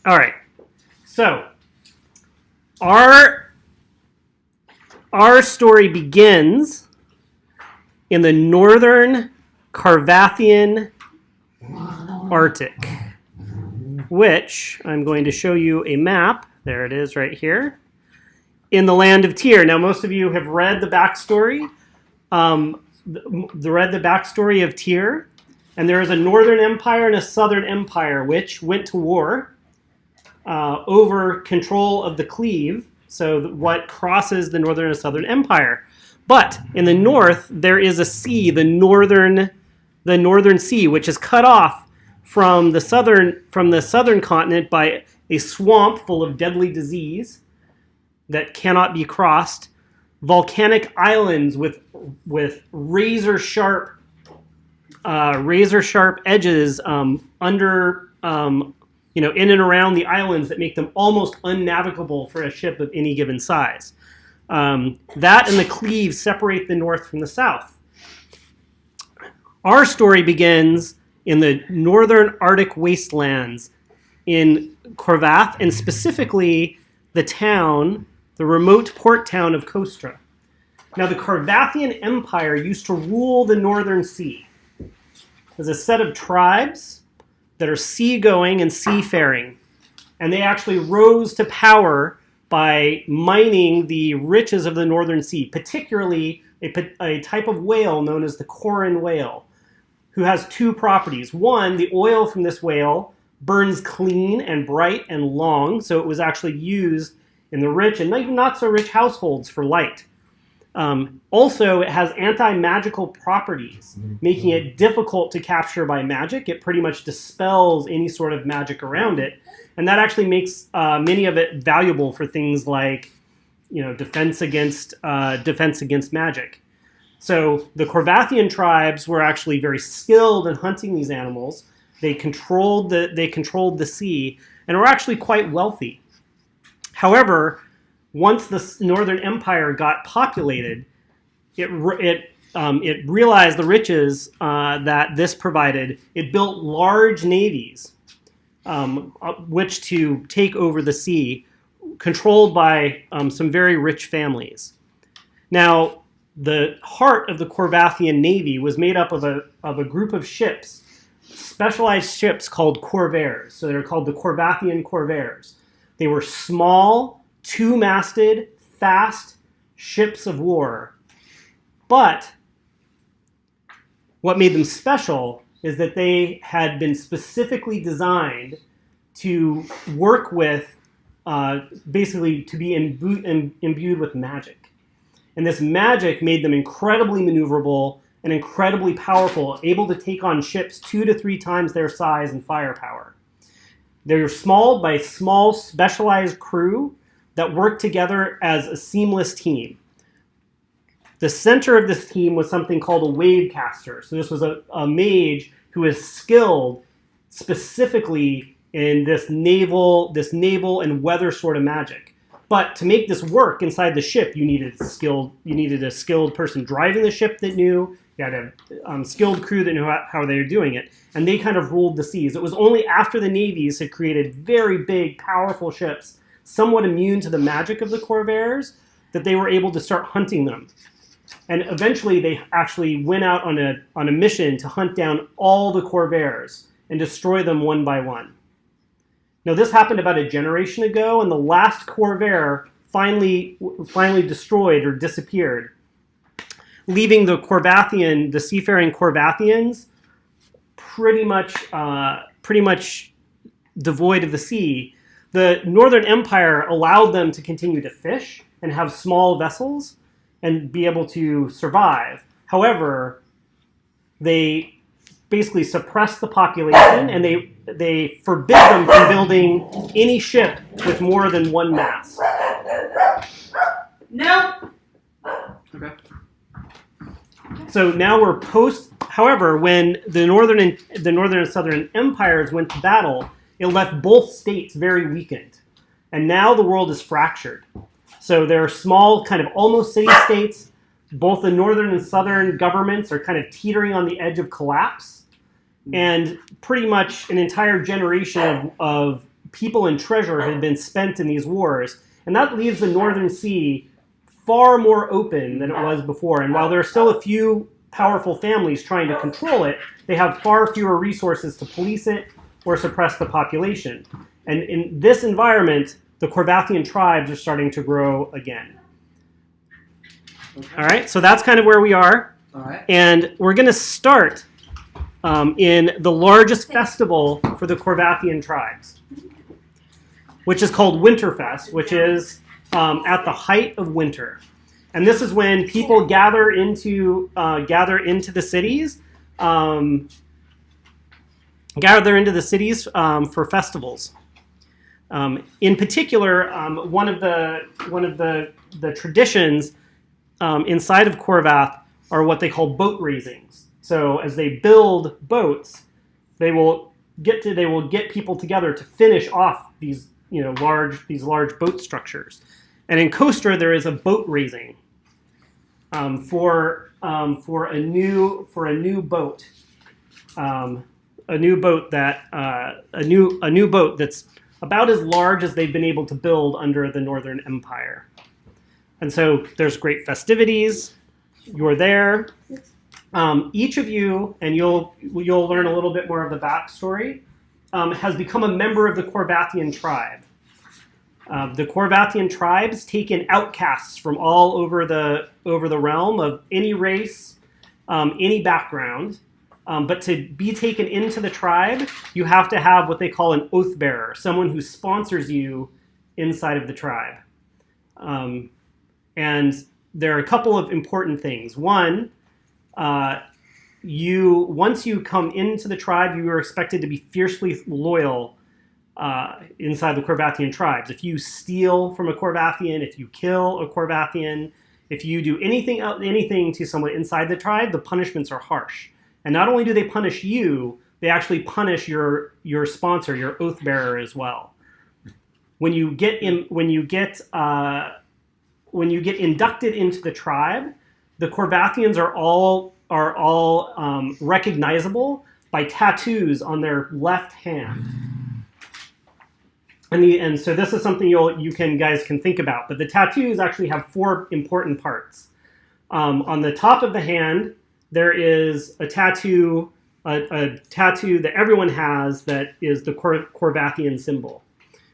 All right. So our story begins in the northern Carpathian Arctic, which I'm going to show you a map. There it is right here. In the land of Tyr. Now, most of you have read the backstory. Read the backstory of Tyr. And there is a northern empire and a southern empire, which went to war over control of the cleave, so what crosses the northern and southern empire. But in the north, there is a sea, the northern sea, which is cut off from the southern continent by a swamp full of deadly disease that cannot be crossed, volcanic islands with razor sharp edges under in and around the islands that make them almost unnavigable for a ship of any given size. That and the cleave separate the north from the south. Our story begins in the northern Arctic wastelands in Corvath, and specifically the remote port town of Kostra. Now, the Carpathian Empire used to rule the northern sea. There's a set of tribes that are seagoing and seafaring, and they actually rose to power by mining the riches of the northern sea, particularly a type of whale known as the Corin whale, who has two properties. One, the oil from this whale burns clean and bright and long, so it was actually used in the rich and not so rich households for light. Also, it has anti-magical properties, making it difficult to capture by magic. It pretty much dispels any sort of magic around it, and that actually makes many of it valuable for things like, defense against magic. So the Carpathian tribes were actually very skilled in hunting these animals. They controlled the sea and were actually quite wealthy. However, once the Northern Empire got populated, it realized the riches that this provided. It built large navies, which to take over the sea, controlled by some very rich families. Now, the heart of the Carpathian Navy was made up of a group of ships, specialized ships called corvairs. So they're called the Carpathian corvairs. They were small, two-masted, fast ships of war. But what made them special is that they had been specifically designed to work with, basically to be imbued with magic. And this magic made them incredibly maneuverable and incredibly powerful, able to take on ships 2 to 3 times their size and firepower. They were small by small specialized crew that worked together as a seamless team. The center of this team was something called a wave caster. So this was a mage who was skilled specifically in this naval and weather sort of magic. But to make this work inside the ship, you needed a skilled person driving the ship that knew. You had a skilled crew that knew how they were doing it. And they kind of ruled the seas. It was only after the navies had created very big, powerful ships, somewhat immune to the magic of the corvairs, that they were able to start hunting them. And eventually they actually went out on a mission to hunt down all the corvairs and destroy them one by one. Now, this happened about a generation ago, and the last corvair finally destroyed or disappeared, leaving the seafaring Carpathians pretty much devoid of the sea. The Northern Empire allowed them to continue to fish and have small vessels and be able to survive. However, they basically suppressed the population, and they forbid them from building any ship with more than one mast. Nope. Okay. So now we're however, when the northern and southern empires went to battle, it left both states very weakened. And now the world is fractured. So there are small, kind of almost city-states. Both the northern and southern governments are kind of teetering on the edge of collapse. And pretty much an entire generation of people and treasure had been spent in these wars. And that leaves the Northern Sea far more open than it was before. And while there are still a few powerful families trying to control it, they have far fewer resources to police it or suppress the population. And in this environment, the Corvathian tribes are starting to grow again. All right, so that's kind of where we are. All right. And we're going to start in the largest festival for the Corvathian tribes, which is called Winterfest, which is at the height of winter. And this is when people gather into the cities, for festivals. In particular, one of the traditions inside of Corvath are what they call boat raisings. So as they build boats, they will get people together to finish off these large boat structures. And in Kostra, there is a boat raising for a new boat, a new boat that's about as large as they've been able to build under the Northern Empire. And so there's great festivities. You're there. Each of you, and you'll learn a little bit more of the backstory, has become a member of the Corvathian tribe. The Corvathian tribes take in outcasts from all over the realm of any race, any background. But to be taken into the tribe, you have to have what they call an oath bearer, someone who sponsors you inside of the tribe. And there are a couple of important things. One, once you come into the tribe, you are expected to be fiercely loyal inside the Corvathian tribes. If you steal from a Corvathian, if you kill a Corvathian, if you do anything to someone inside the tribe, the punishments are harsh. And not only do they punish you, they actually punish your sponsor, your oath bearer as well. When you get inducted into the tribe, the Corvathians are all recognizable by tattoos on their left hand. And so this is something you guys can think about. But the tattoos actually have 4 important parts. On the top of the hand, there is a tattoo that everyone has that is the Corvathian symbol.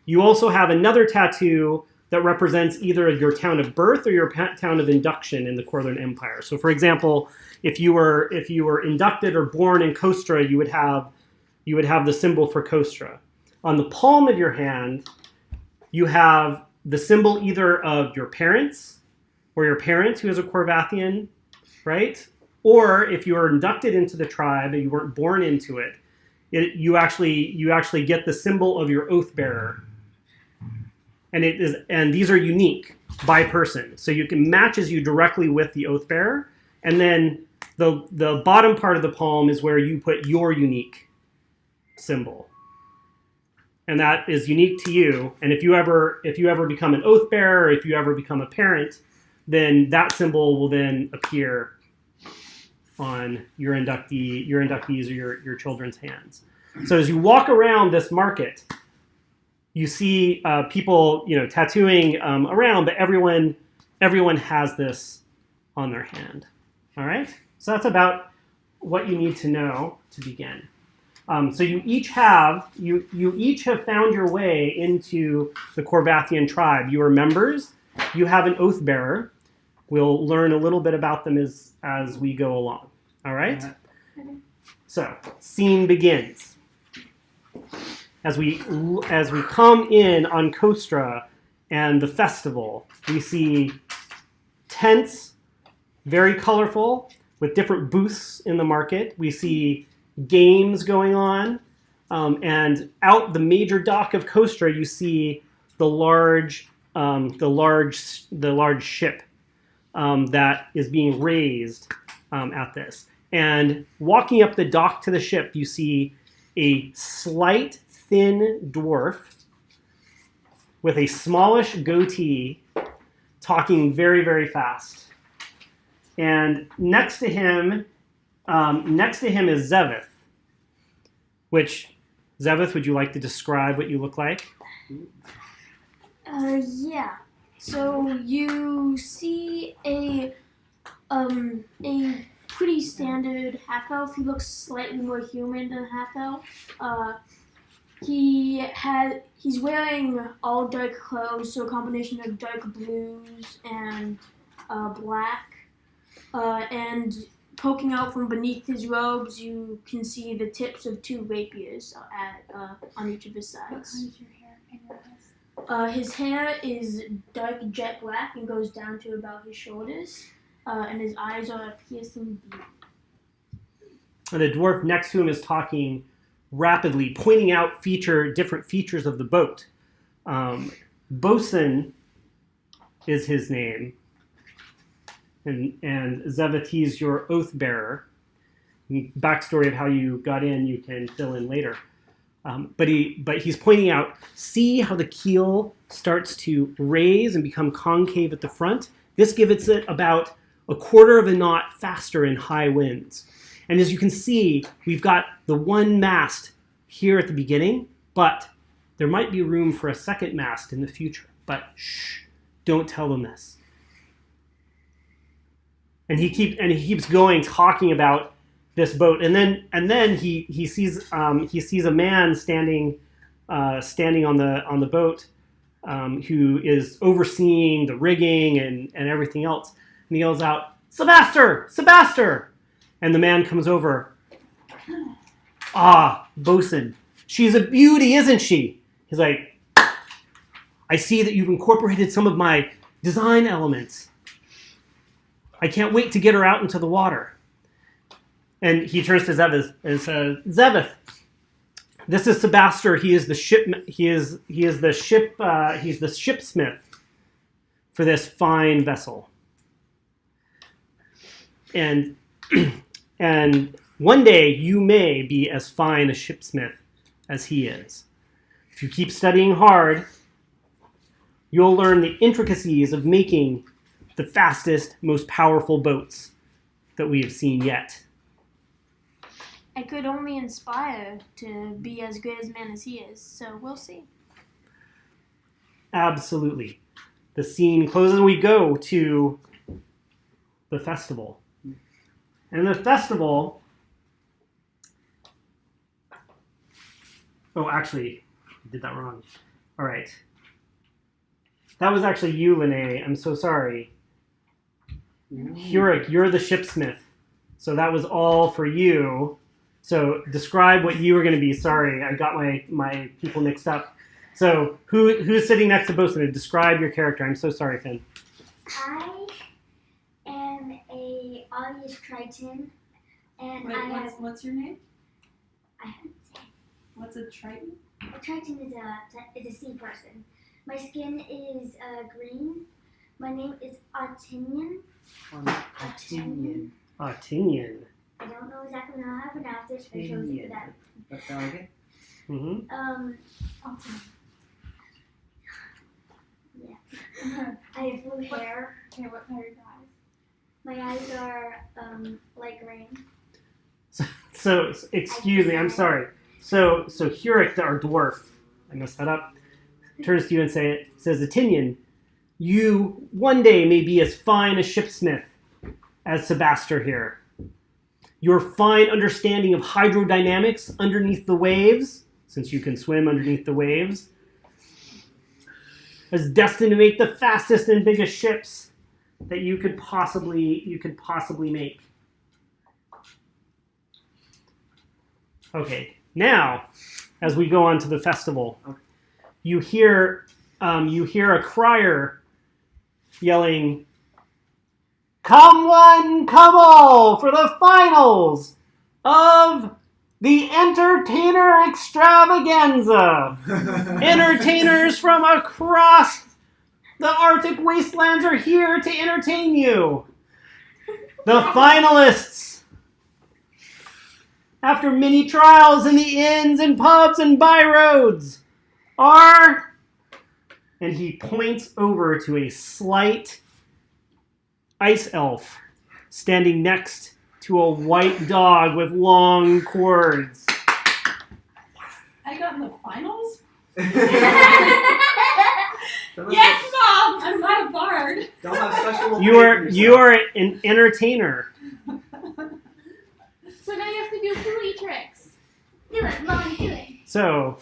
You also have another tattoo that represents either your town of birth or your town of induction in the Northern Empire. So, for example, if you were inducted or born in Kostra, you would have the symbol for Kostra. On the palm of your hand, you have the symbol either of your parents or your parent who is a Corvathian, right? Or if you are inducted into the tribe and you weren't born into it, you actually get the symbol of your oath bearer. And these are unique by person. So you can matches you directly with the oath bearer. And then the bottom part of the palm is where you put your unique symbol. And that is unique to you. And if you ever become an oath bearer, or if you ever become a parent, then that symbol will then appear on your inductees or your children's hands. So as you walk around this market, you see people tattooing around, but everyone has this on their hand. All right, so that's about what you need to know to begin. So you each have found your way into the Corvathian tribe. You are members. You have an oath bearer. We'll learn a little bit about them as we go along. All right? So, scene begins. As we come in on Kostra and the festival, we see tents, very colorful, with different booths in the market. We see games going on, and out the major dock of Kostra, you see the large ship that is being raised at this. And walking up the dock to the ship, you see a slight, thin dwarf with a smallish goatee talking very, very fast. And next to him is Zevith, which Zevith, would you like to describe what you look like? Yeah. So you see a pretty standard half elf. He looks slightly more human than a half elf. He's wearing all dark clothes, so a combination of dark blues and black. And poking out from beneath his robes, you can see the tips of 2 rapiers on each of his sides. What color is your hair and your eyes? His hair is dark jet black and goes down to about his shoulders, and his eyes are piercing blue. And the dwarf next to him is talking rapidly, pointing out different features of the boat. Bosun is his name, and Zevith, he's your oath bearer. Backstory of how you got in, you can fill in later. But he's pointing out, see how the keel starts to raise and become concave at the front? This gives it about a quarter of a knot faster in high winds. And as you can see, we've got the one mast here at the beginning, but there might be room for a second mast in the future. But shh, don't tell them this. And he keeps going, talking about this boat, and then he sees a man standing on the boat, who is overseeing the rigging and everything else. And he yells out, "Sebaster! Sebaster!" And the man comes over. "Ah, bosun, she's a beauty, isn't she?" He's like, "I see that you've incorporated some of my design elements. I can't wait to get her out into the water." And he turns to Zevith and says, "Zevith, this is Sebaster. He is the shipsmith for this fine vessel. And one day you may be as fine a shipsmith as he is. If you keep studying hard, you'll learn the intricacies of making the fastest, most powerful boats that we have seen yet." I could only inspire to be as good as man as he is, so we'll see. Absolutely. The scene closes and we go to the festival. And in the festival... Oh, actually, I did that wrong. All right. That was actually you, Lene. I'm so sorry. Hurik, you're the shipsmith. So that was all for you. So describe what you were going to be. Sorry, I got my people mixed up. So who's sitting next to Bosun? Describe your character. I'm so sorry, Finn. I am a obvious Triton, and Wait, what's your name? I haven't said. What's a Triton? A Triton is a sea person. My skin is green. My name is Artinian. Artinian. I don't know exactly how I pronounce it, but it shows it for that. Mm-hmm. Yeah. I have blue hair. Okay, what color are your eyes? My eyes are light green. So excuse me, I'm sorry. So Hurik, our dwarf, I messed that up, turns to you and says, "Atinian, you one day may be as fine a shipsmith as Sebaster here. Your fine understanding of hydrodynamics underneath the waves, since you can swim underneath the waves, is destined to make the fastest and biggest ships that you could possibly make." Okay, now as we go on to the festival, you hear a crier yelling, "Come one, come all, for the finals of the Entertainer Extravaganza. Entertainers from across the Arctic wastelands are here to entertain you. The finalists, after many trials in the inns and pubs and byroads, are..." And he points over to a slight ice elf standing next to a white dog with long cords. I got in the finals? Don't Yes, Mom! I'm not a bard. Don't have special. You are an entertainer. So now you have to do Pooey tricks. Do it, Mom, do it. So,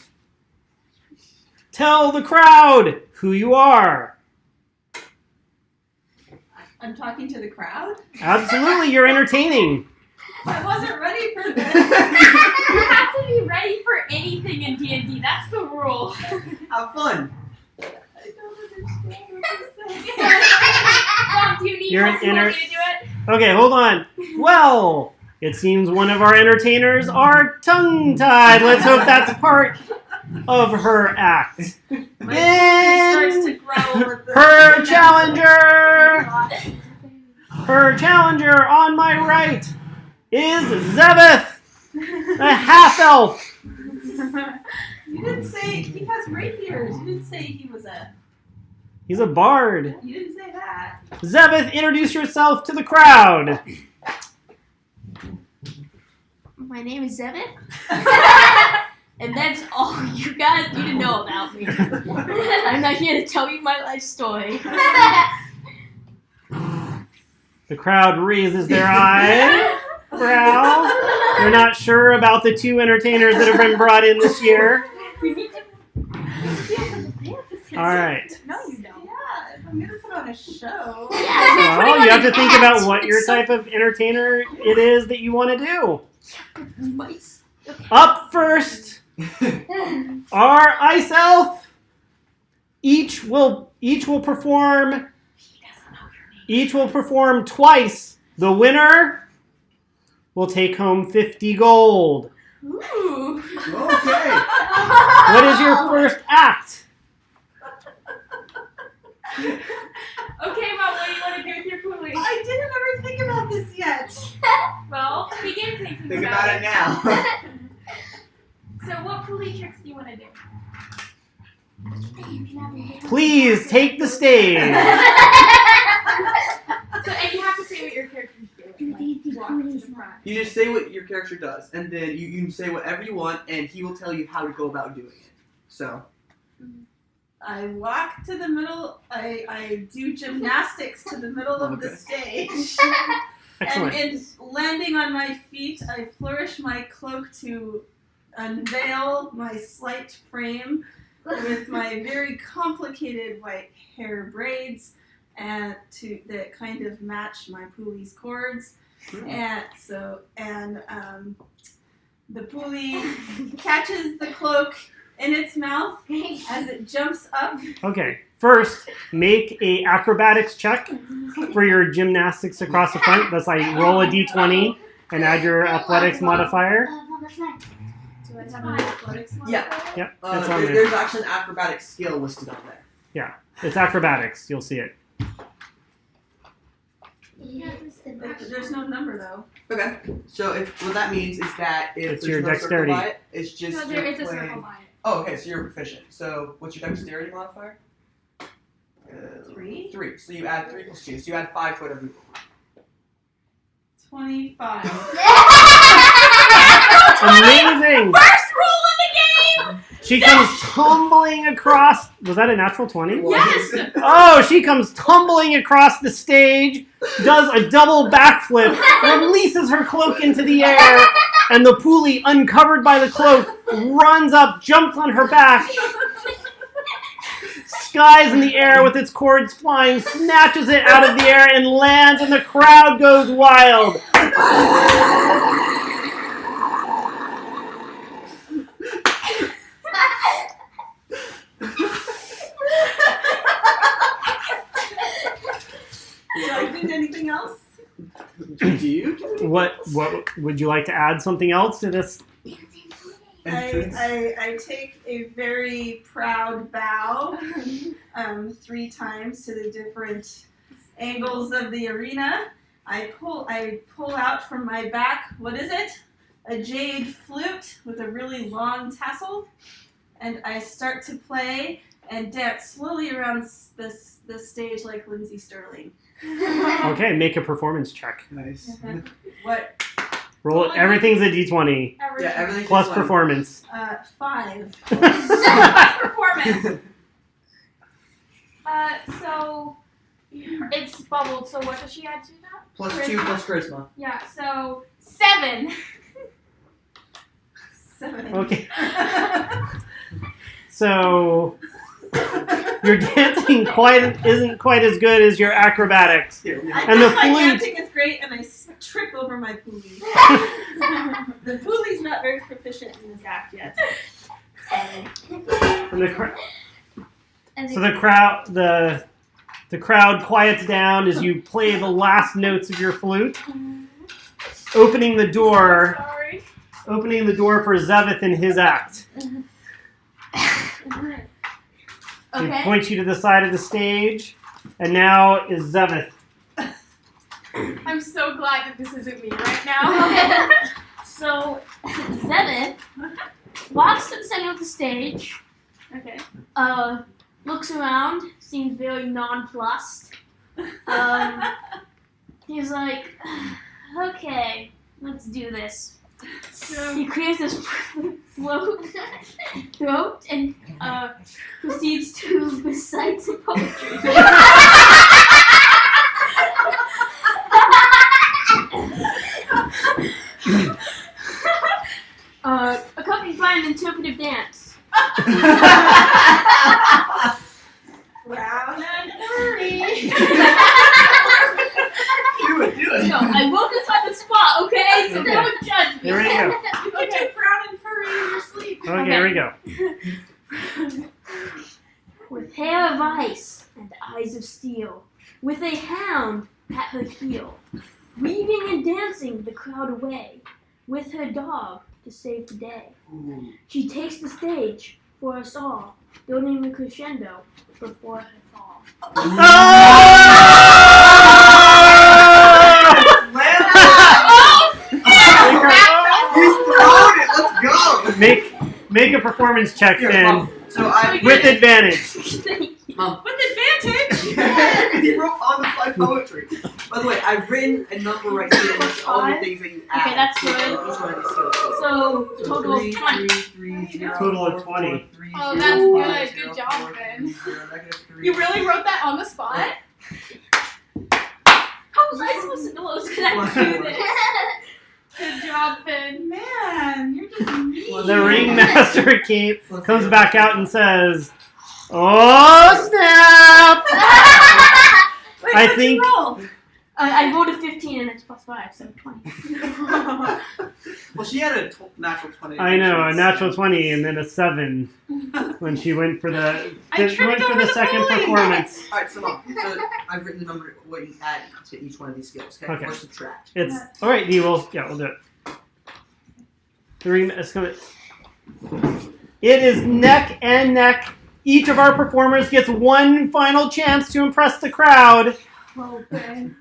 tell the crowd who you are. I'm talking to the crowd? Absolutely, you're entertaining. I wasn't ready for this. You have to be ready for anything in D&D. That's the rule. Have fun. I don't understand what you're saying. Mom, do you need You're help? an You want inter- me to do it? Okay, hold on. Well, it seems one of our entertainers are tongue-tied. Let's hope that's part of her act. My starts to Then growl with the her challenger on my right is Zebeth, a half-elf. You didn't say he has rapiers. You didn't say he was a. He's a bard. You didn't say that. Zebeth, introduce yourself to the crowd. My name is Zevin. And that's all you guys need to know about me. I'm not here to tell you my life story. The crowd raises their eyebrow. They're not sure about the two entertainers that have been brought in this year. We need to All right. No, you don't. Yeah, if I'm gonna put on a show. Well, you have to think about what your type of entertainer it is that you want to do. Mice. Up first, our ice elf. Each will perform twice. The winner will take home 50 gold. Ooh. Okay. What is your first act? Okay, Mom, what do you want to do with your Pooey? I didn't ever think about this yet. Well, begin thinking Think about it now. So what Pooey tricks do you want to do? Please take the stage. So, and you have to say what your characters do. Like, walk to the front. You just say what your character does, and then you can say whatever you want, and he will tell you how to go about doing it. So. I walk to the middle. I do gymnastics to the middle of the stage. Excellent. And in landing on my feet, I flourish my cloak to unveil my slight frame with my very complicated white hair braids and that kind of match my Pooley's cords. And the Pooley catches the cloak in its mouth as it jumps up. Okay. First, make a acrobatics check for your gymnastics across the front. That's like roll a d20 and add your athletics modifier. Do I have an athletics Yeah. modifier? Yep, that's on there. There's actually an acrobatic skill listed on there. It's acrobatics. You'll see it. There's no number though. Okay. So what that means is that if It's there's your no dexterity. circle by it, it's just No, there you're is a playing- circle by it. Oh, okay. So you're proficient. So what's your dexterity modifier? 3? 3. So you add 3 plus 2. So you add 5 to whatever you want. 25. Amazing. First roll in the game! She comes tumbling across. Was that a natural 20? Yes! Oh, she comes tumbling across the stage, does a double backflip, releases her cloak into the air, and the Pooey, uncovered by the cloak, runs up, jumps on her back, skies in the air with its cords flying, snatches it out of the air, and lands, and the crowd goes wild. Do I do anything else? Do you? What would you like to add something else to this? Entrance? I take a very proud bow 3 times to the different angles of the arena. I pull out from my back, what is it? A jade flute with a really long tassel. And I start to play and dance slowly around the stage like Lindsay Sterling. Okay, make a performance check. Nice. What? Roll it. Everything's a d20 Yeah, everything plus performance. 5. Performance. So it's bubbled. So what does she add to that? Plus 2 plus charisma. Yeah. So 7. 7. Okay. So your dancing isn't quite as good as your acrobatics. I And the think my flute- dancing is great, and I trip over my pulley. The pulley's not very proficient in this act yet. And the crowd quiets down as you play the last notes of your flute, opening the door for Zevith in his act. He Okay. points you to the side of the stage, and now is Zevith. I'm so glad that this isn't me right now. So, Zevith walks to the center of the stage, Okay. looks around, seems very nonplussed. He's like, okay, let's do this. He clears his throat and proceeds to recite some poetry. Accompanied by an interpretive dance. Brown and furry. Do it. No, I wrote this on the spot, okay? So Okay. no one judge me. Here we go. You can do brown and furry in your sleep. Okay, here we go. With hair of ice and eyes of steel, with a hound at her heel, weaving and dancing the crowd away, with her dog to save the day. Ooh. She takes the stage for us all, building the crescendo before her fall. He's thrown it. Let's go. Make a performance check, Here, Finn, Mom. So I with advantage. Thank you. Mom. With advantage. He wrote on the fly poetry. By the way, I've written a number right here with all the things that you add. Okay, that's to good. each one of these skills. So, total of 20. Total of 20. Oh, that's good. Good job, Ben. You really wrote that on the spot? How was I supposed to know it was going to do this? Good job, Ben. Man, you're just mean. The ringmaster comes back out and says, "Oh snap!" Wait, I what'd think- you roll? I rolled a 15 and it's plus 5, so 20. Well, she had a natural 20. I know, a natural 20 and then a 7 when she went for the second pulley. performance. All right, so Mom. So I've written the number what you add to each one of these skills. Okay. Okay. Or subtract. It's all right. We'll do it. The ring. Let's go. It is neck and neck. Each of our performers gets one final chance to impress the crowd. Oh, Ben.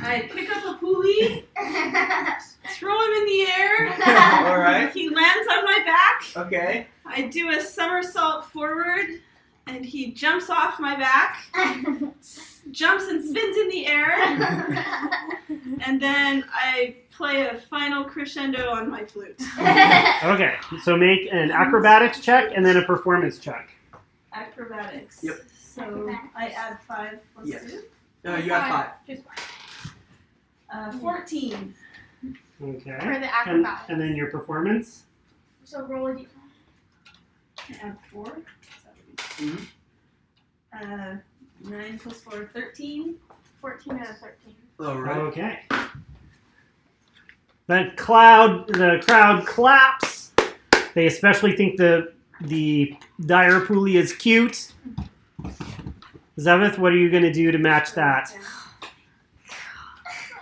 I pick up a pulley, throw him in the air. All right. He lands on my back. Okay. I do a somersault forward, and he jumps off my back, jumps and spins in the air, and then I play a final crescendo on my flute. Okay. So make an acrobatics check and then a performance check. Acrobatics. Yep. So I add 5 plus Yes. 2. No, you got 5. Just 14. Okay. for the And, acrobatics. and then your performance. So roll a d20. I add 4. Mhm. 9 plus 4, 13. 14 out of 13. All right. Okay. The crowd claps. They especially think the dire pulley is cute. Zevith, what are you going to do to match that?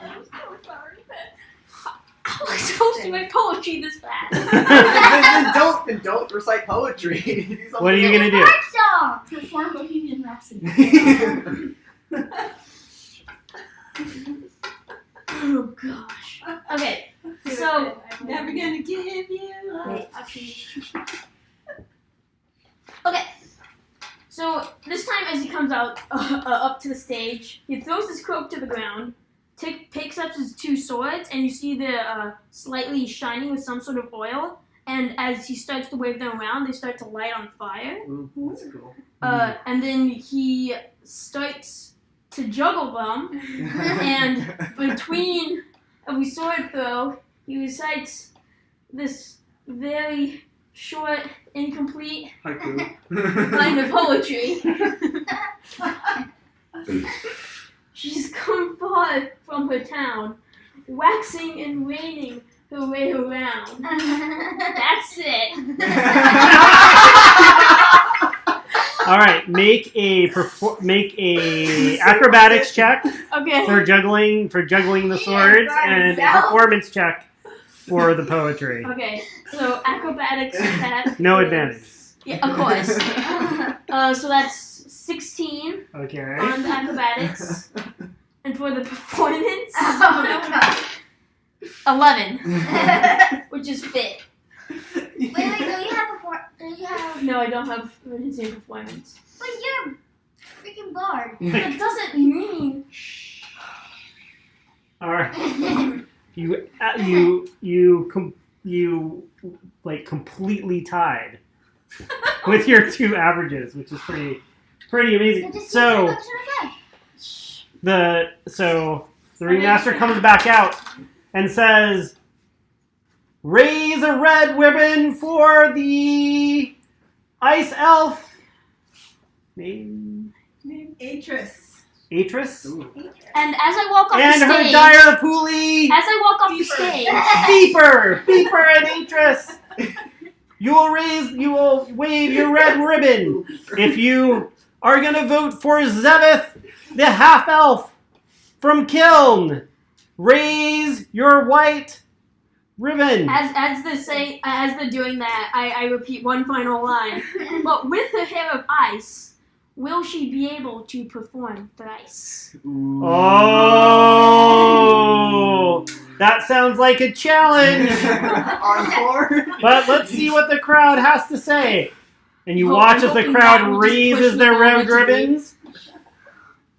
I'm so sorry, Ben. I was supposed to write poetry this fast. then don't recite poetry. Do something What are you going to do? Art song. Perform Bohemian Rhapsody. Oh gosh. Okay, so Never gonna give you up. wait, actually. Okay. So this time, as he comes out up to the stage, he throws his cloak to the ground, picks up his two swords, and you see they're slightly shining with some sort of oil. And as he starts to wave them around, they start to light on fire. Ooh, that's cool. And then he starts to juggle them, and between every sword throw, he recites this very short, incomplete Haiku. line of poetry. She's come far from her town, waxing and waning her way around. That's it. All right, make a acrobatics check Okay. for juggling the swords, and a performance check for the poetry. Okay. So acrobatics check. No is- advantage. Yeah, of course. So that's 16 Okay. on the acrobatics, and for the performance, Oh, God. 11, which is fit. Wait, do you have No, I don't have the same performance. But you're a freaking bard. That doesn't mean. All right. You like completely tied with your two averages, which is pretty amazing. So the ringmaster comes back out and says, "Raise a red ribbon for the ice elf named Atris And as I walk off and the her stage, dire pulley as I walk off the stage, Beeper and Atris. You will wave your red ribbon if you are gonna vote for Zevith, the half elf from Kiln. Raise your white ribbon." as they're doing that, I repeat one final line. But with her hair of ice, will she be able to perform thrice? Ooh. Oh, that sounds like a challenge. Encore. But let's see what the crowd has to say. And you Oh, watch I'm as the hoping crowd that will just raises push their me red over to ribbons.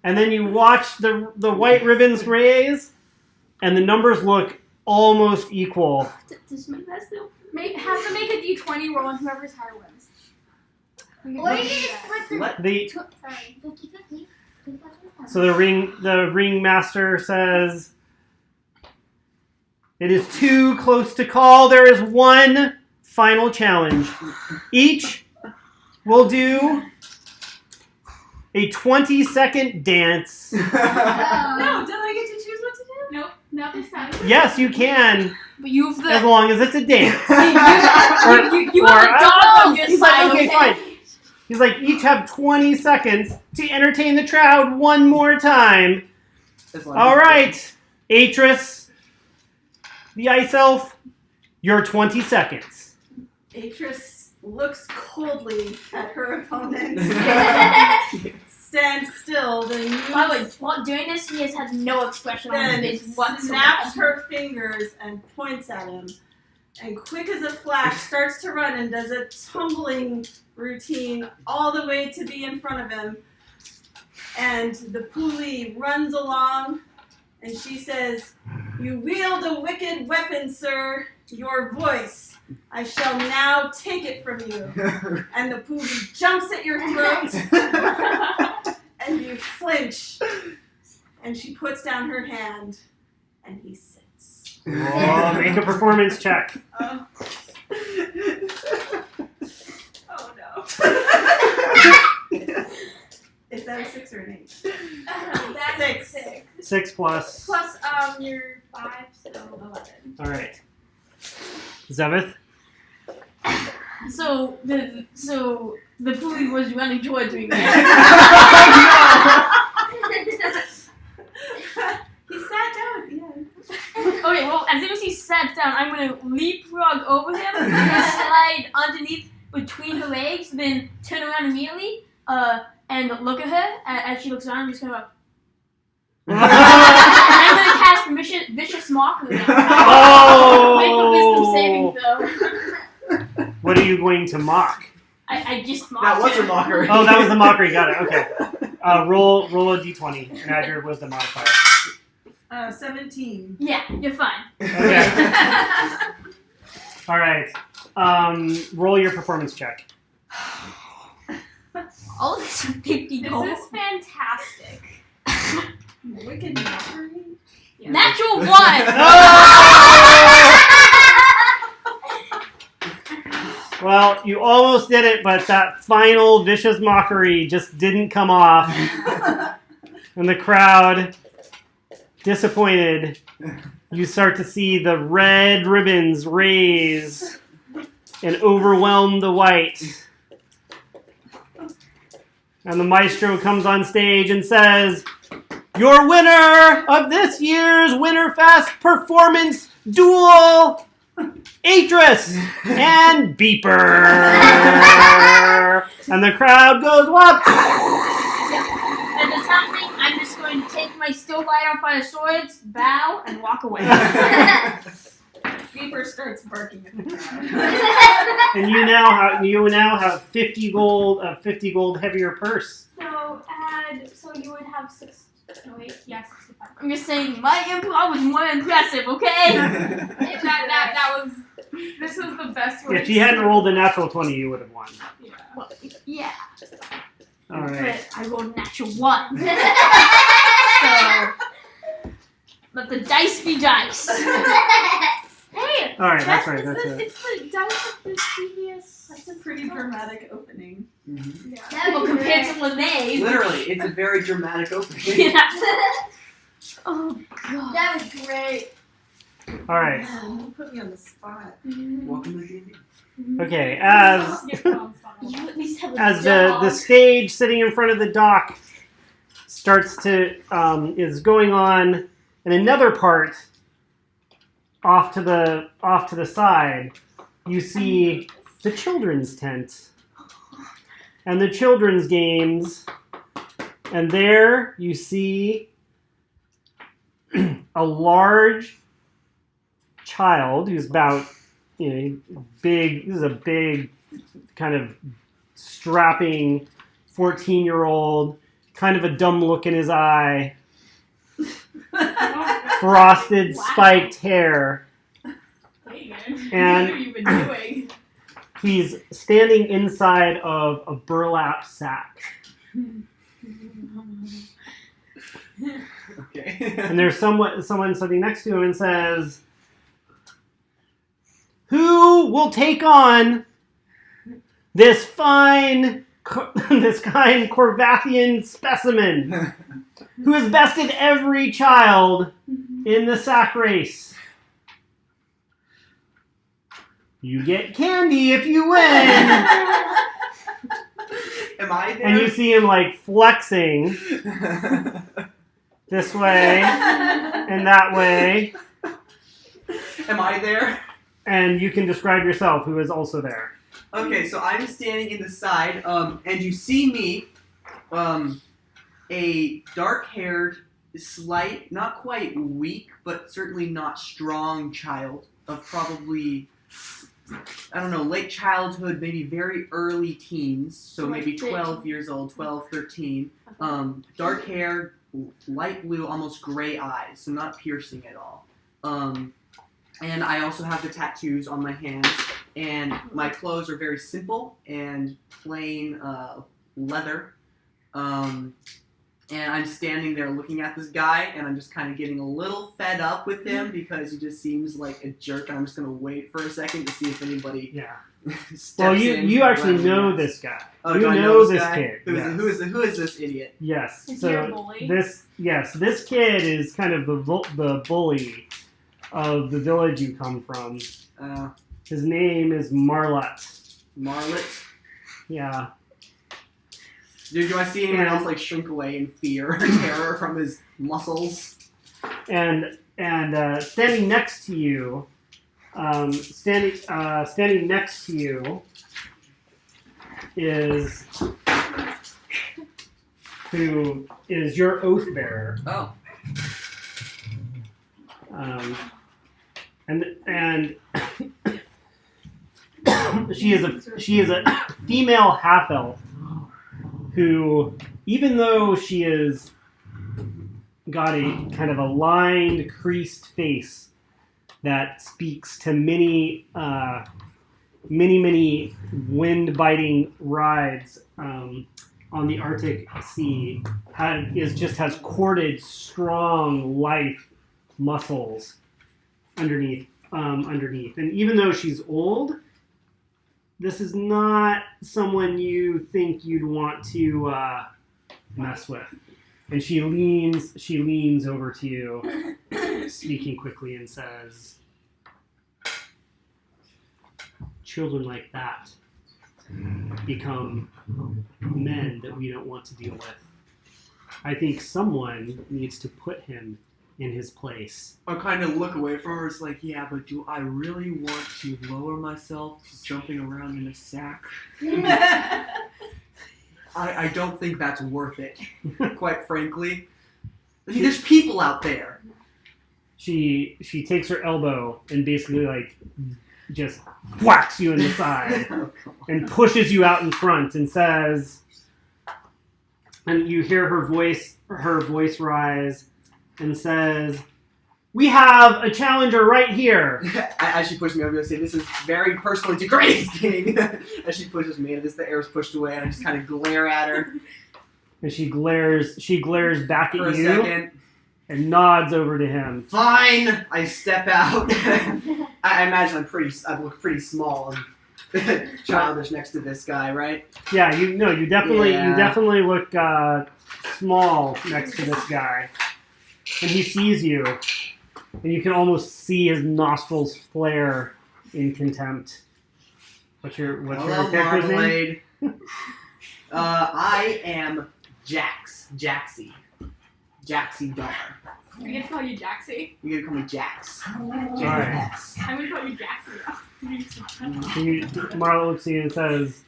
And then you watch the white ribbons raise. And the numbers look almost equal. Does make that still? Have to make a d20 roll, and whoever's higher wins. Or you can just split the What? The 50-50. So the ringmaster says, "It is too close to call. There is one final challenge. Each will do a 20-second dance." No, don't I get to choose what to do? Nope, not this time. Yes, you can, But you've as the long as it's a dance. you have a dog on your He's side. like, okay, fine. He's like, each have 20 seconds to entertain the crowd one more time. All right, Atris, the ice elf, your 20 seconds. Atris looks coldly at her opponent. Stands still, then By the way, while doing this, he has had no expression on his then face whatsoever. snaps her fingers and points at him. And quick as a flash, starts to run and does a tumbling routine all the way to be in front of him. And the pulley runs along, and she says, "You wield a wicked weapon, sir. Your voice. I shall now take it from you." And the pulley jumps at your throat, and you flinch. And she puts down her hand, and he sits. Oh, make a performance check. Oh. Oh no. Is that a 6 or an 8? That's 6. 6 plus. Plus, you're 5, so 11. All right. Zevith. So the pulley was running towards me. He sat down at the end. Okay, well, as soon as he sat down, I'm gonna leapfrog over him and slide underneath between her legs, then turn around immediately, and look at her as she looks around. I'm just gonna and I'm gonna cast vicious mockery. Oh! Make a wisdom saving throw. What are you going to mock? I just mocked That was a him. mockery. Oh, that was the mockery. Got it. Okay. Roll a d20 and add your wisdom modifier. 17. Yeah, you're fine. Okay. All right. Roll your performance check. All this 50 This gold. is fantastic. Wicked mockery. Yeah. Natural 1! Well, you almost did it, but that final vicious mockery just didn't come off. And the crowd, disappointed, you start to see the red ribbons raise and overwhelm the white. And the maestro comes on stage and says, "Your winner of this year's Winterfest performance duel, Atris and Beeper." And the crowd goes wild. As it's happening, I'm just going to take my still light off my swords, bow, and walk away. Beeper starts barking at the crowd. And you now have 50 gold, a 50 gold heavier purse. So you would have 65. I'm just saying, my improv was more impressive, okay? This was the best way. If you hadn't rolled a natural 20, you would have won. Yeah. Well, yeah, All right. but I rolled a natural 1. So, let the dice be dice. Hey, All right, that's right. That's it. It's the dice of the previous. That's a pretty dramatic opening. Mhm. Yeah. Well, compared to Lene. Literally, it's a very dramatic opening. Yeah. Oh, God. That was great. All right. Man, you put me on the spot. Welcome to D&D. Okay. As You at least have a as dog. the stage sitting in front of the dock starts to is going on, and another part off to the side, you see the children's tent and the children's games, and there you see a large child who's about big. This is a big kind of strapping 14-year-old, kind of a dumb look in his eye, frosted, spiked hair, and what have you been doing? he's standing inside of a burlap sack. Okay. And there's someone sitting next to him and says, "Who will take on this kind Corvathian specimen who has bested every child in the sack race? You get candy if you win." Am I there? And you see him like flexing this way and that way. Am I there? And you can describe yourself, who is also there. Okay, so I'm standing in the side, and you see me, a dark-haired, slight, not quite weak, but certainly not strong child of probably, I don't know, late childhood, maybe very early teens, so maybe 12 years old, 12, 13. Dark hair, light blue, almost gray eyes, so not piercing at all. And I also have the tattoos on my hands, and my clothes are very simple and plain leather. And I'm standing there looking at this guy, and I'm just kind of getting a little fed up with him because he just seems like a jerk, and I'm just going to wait for a second to see if anybody Yeah. steps Well, in. you actually running know around. this guy. Oh, you do I know this guy? kid. Yes. Who is this idiot? Yes. Is So he a bully? this kid is kind of the bully of the village you come from. His name is Marlot. Marlet. Yeah. Do I see anyone else like shrink away in fear or terror from his muscles? And standing next to you, standing next to you is who is your oath bearer. Oh. And she is a female half elf who, even though she is got a kind of a lined, creased face that speaks to many wind-biting rides on the Arctic Sea. Has corded, strong, lithe muscles underneath. And even though she's old, this is not someone you think you'd want to mess with. And she leans over to you, speaking quickly, and says, "Children like that become men that we don't want to deal with. I think someone needs to put him in his place." I kind of look away from her. It's like, yeah, but do I really want to lower myself to jumping around in a sack? I don't think that's worth it, quite frankly. There's people out there. She takes her elbow and basically like just whacks you in the side and pushes you out in front and says, and you hear her voice rise and says, "We have a challenger right here." As she pushes me, I'm going to say, "This is very personally degrading." As she pushes me, and as the air is pushed away, and I just kind of glare at her. And she glares back at For a you second. and nods over to him. Fine! I step out. I imagine I look pretty small and childish next to this guy, right? Yeah, you definitely Yeah. look small next to this guy. And he sees you, and you can almost see his nostrils flare in contempt. What's your Hello, character's name? Marmalade. I am Jaxie Dar. I'm gonna call you Jaxie. You gotta call me Jax. Alright. I'm gonna call you Jaxie. Marla looks at you and says,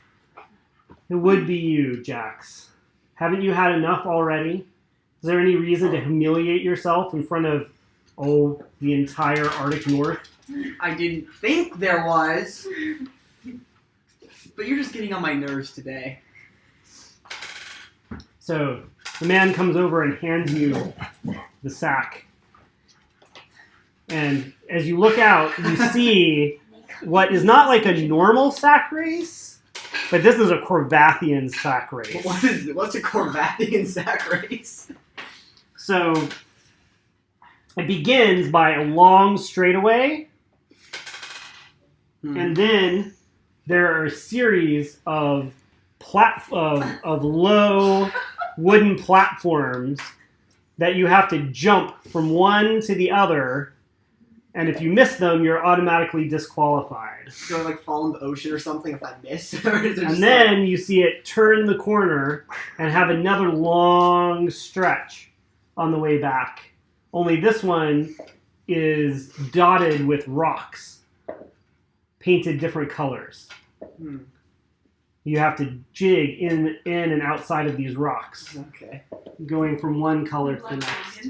"It would be you, Jax. Haven't you had enough already? Is there any reason to humiliate yourself in front of, the entire Arctic North?" I didn't think there was. But you're just getting on my nerves today. So the man comes over and hands you the sack. And as you look out, you see what is not like a normal sack race, but this is a Corvathian sack race. What is it? What's a Corvathian sack race? So it begins by a long straightaway, and then there are a series of low wooden platforms that you have to jump from one to the other, and if you miss them, you're automatically disqualified. Do I fall in the ocean or something if I miss? Or is it And just then you see it turn the corner and have another long stretch on the way back. Only this one is dotted with rocks, painted different colors. You have to jig in and outside of these rocks, going from one color to the next.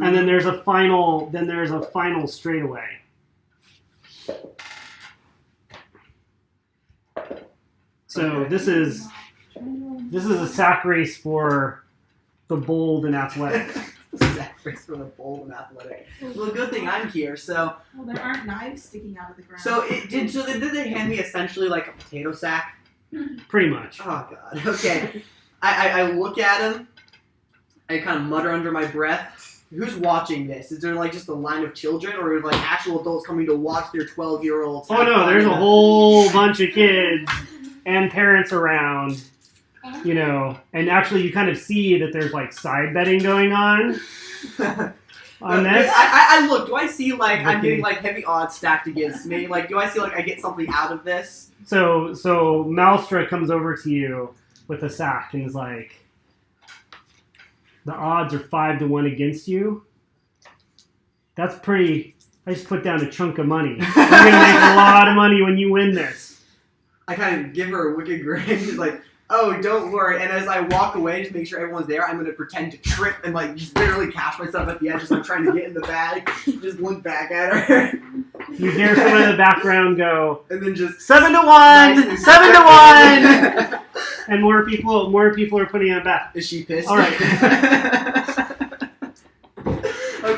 And then there's a final straightaway. So this is a sack race for the bold and athletic. Sack race for the bold and athletic. Well, good thing I'm here. So, Well, there aren't knives sticking out of the ground. did they hand me essentially like a potato sack? Pretty much. Oh God. Okay. I look at him. I kind of mutter under my breath. Who's watching this? Is there just a line of children, or actual adults coming to watch their 12-year-olds? Oh no, there's a whole bunch of kids and parents around, and actually you kind of see that there's side betting going on this. I look. Do I see I'm getting heavy odds stacked against me? Do I see I get something out of this? So Malstra comes over to you with a sack and is like, "The odds are 5-1 against you. That's pretty. I just put down a chunk of money. You're gonna make a lot of money when you win this." I kind of give her a wicked grin. She's like, "Oh, don't worry." And as I walk away, just make sure everyone's there, I'm gonna pretend to trip and just literally catch myself at the edge, just trying to get in the bag. Just look back at her. You hear someone in the background go, And then just 7-1, 7-1, and more people are putting on bet. Is she pissed? All right.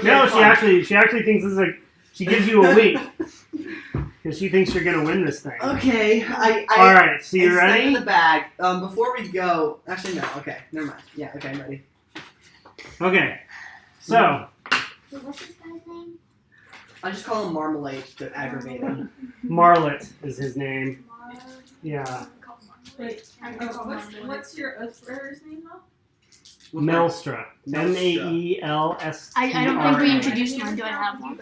Okay. No, fine. she actually thinks this is she gives you a wink because she thinks you're gonna win this thing. Okay. All right, so you It's stuck in ready? the bag. Before we go, actually no. Okay, never mind. Yeah. Okay, I'm ready. Okay, so Wait, what's this guy's name? I just call him Marmalade to aggravate him. Marlet is his name. Yeah, Wait, what's your Oathbearer's name though? Melstra. Maelst. I don't think we introduced mine. Do I have one?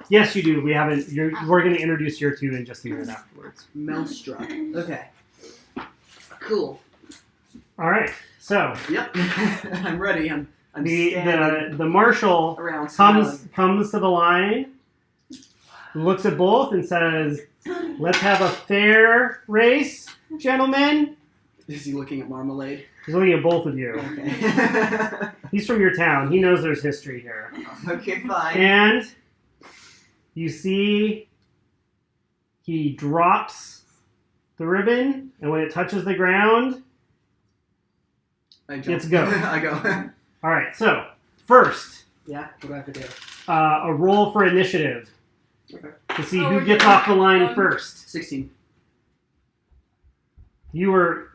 Yes, you do. We haven't. We're going to introduce your two in just a minute afterwards. Melstra. Okay. Cool. All right. So Yep. I'm ready. I'm standing the marshal around smiling. comes to the line, looks at both, and says, "Let's have a fair race, gentlemen." Is he looking at Marmalade? He's looking at both of you. Okay. He's from your town. He knows there's history here. Okay, fine. And you see he drops the ribbon, and when it touches the ground, I jump. let's go. I go. All right, so first, Yeah, what do I have to do? a roll for initiative Okay. to see who gets off the line first. 16. You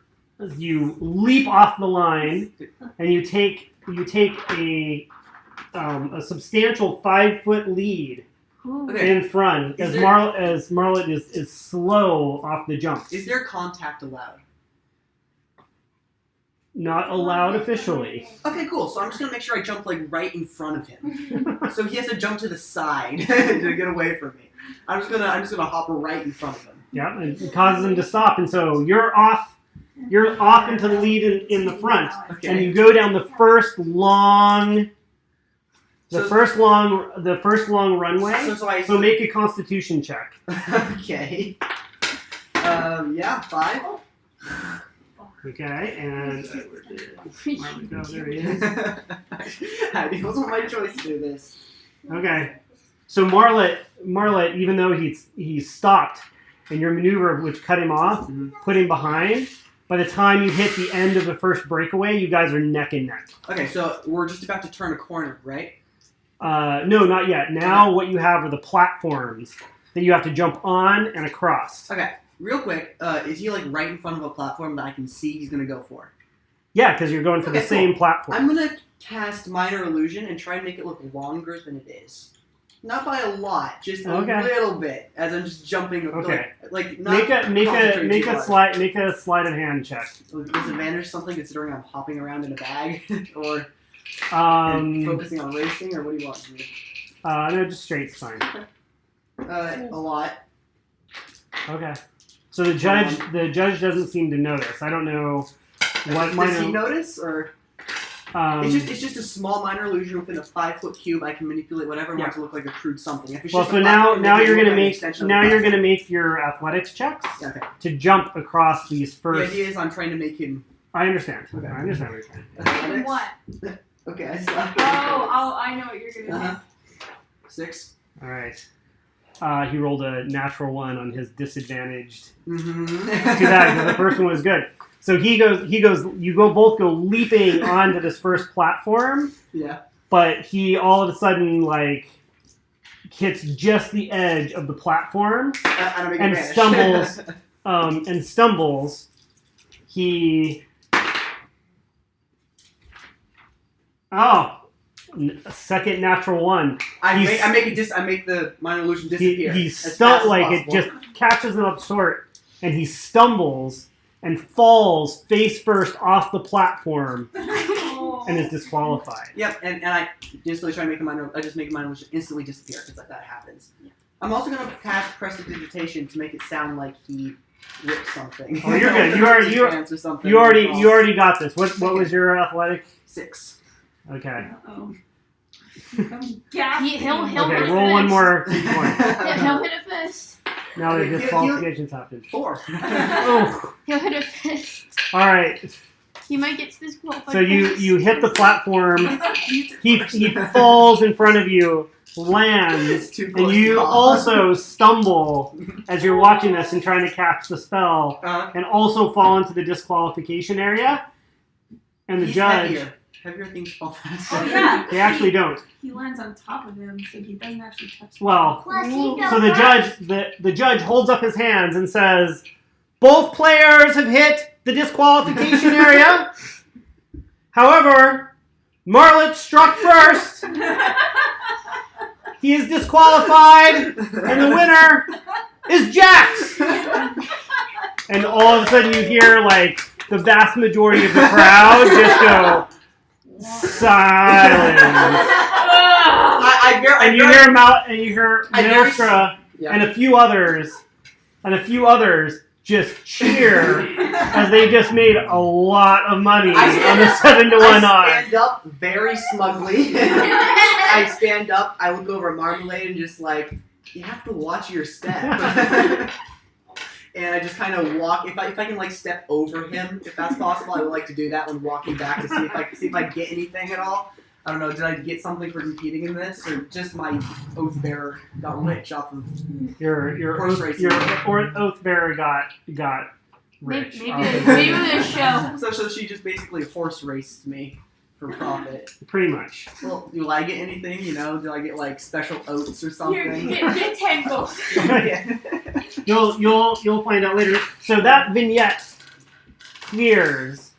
leap off the line, and you take a substantial 5-foot lead Okay. in front Is as there- Marlet is slow off the jump. Is there contact allowed? Not allowed officially. Okay, cool. So I'm just gonna make sure I jump like right in front of him. So he has to jump to the side to get away from me. I'm just gonna hop right in front of him. Yeah, and it causes him to stop, and so you're off into the lead in the front, Okay. and you go down the first long So- runway. So Make a Constitution check. Okay. Yeah, 5. Okay, and oh, there he is. It wasn't my choice to do this. Okay, so Marlet, even though he stopped, and your maneuver, which cut him off, Mhm. put him behind. By the time you hit the end of the first breakaway, you guys are neck and neck. Okay, so we're just about to turn a corner, right? No, not yet. Now what you have are the platforms that you have to jump on and across. Okay, real quick, is he like right in front of a platform that I can see he's gonna go for? Yeah, because you're going for the Okay, same cool. platform. I'm gonna cast Minor Illusion and try and make it look longer than it is. Not by a lot, just a Okay. little bit, as I'm just jumping. Okay. Like not Make concentrating too hard. a sleight of hand check. Disadvantage something considering I'm hopping around in a bag or Um, focusing on racing, or what do you want from me? no, just straight's fine. A lot. Okay. So the judge doesn't seem to notice. I don't know what Does he minor. notice, or it's just a small minor illusion within a 5-foot cube. I can manipulate whatever I want to look like a crude something. If it's Well, just so a now platform, maybe you're it gonna looks like an make extension of the platform. your athletics checks Yeah, okay. to jump across these The first. idea is I'm trying to make him I understand. Okay. I understand what you're saying. athletics. What? Okay, I slapped Oh, I know what you're gonna Uh-huh. 6. All right. He rolled a natural 1 on his disadvantaged. Mm-hmm. Too bad, because the first one was good. So you both go leaping onto this first platform, Yeah. but he all of a sudden hits just the edge of the platform I don't make and advantage. stumbles. He a second natural 1. I make the minor illusion disappear. He as fast as it possible. just catches him up short, and he stumbles and falls face first off the platform and is disqualified. Yep, and I instantly try to make a minor. I just make a minor illusion instantly disappear because that happens. I'm also gonna cast prestidigitation to make it sound like he ripped something. Oh, you're good. Or something. You already got this. What was your athletic? 6. Okay. I'm He'll gasping. He'll Okay, hit a roll one fist. more point. He'll hit a fist. Now that He'll- disqualifications happen. 4. Oh, He'll hit a fist. all right. He might get disqualified. So you hit the platform. He He falls in front of you, lands, It's too close and to you call. also stumble as you're watching this and trying to catch the spell, and also fall into the disqualification area. And the He's judge, heavier. heavier things fall faster. Oh yeah. They actually don't. He lands on top of him, so he doesn't actually touch the Well, Plus, he fell so the first. the judge holds up his hands and says, both players have hit the disqualification area. However, Marlet struck first. He is disqualified, and the winner is Jax. And all of a sudden you hear like the vast majority of the crowd just go silent. And you hear Maelstrom and a few others just cheer as they just made a lot of money on the 7-to-1 I odds. stand up very smugly. I stand up, I look over at Marmalade and just like, you have to watch your step. And I just kind of walk. If I can like step over him, if that's possible, I would like to do that when walking back to see if I get anything at all. I don't know. Did I get something for competing in this, or just my oath bearer got rich off of Your horse racing? oath bearer got rich. Maybe the show. So she just basically horse raced me for profit. Pretty much. Well, do I get anything? You know, do I get like special oats or Here, something? get 10 gold. You'll find out later. So that vignette clears.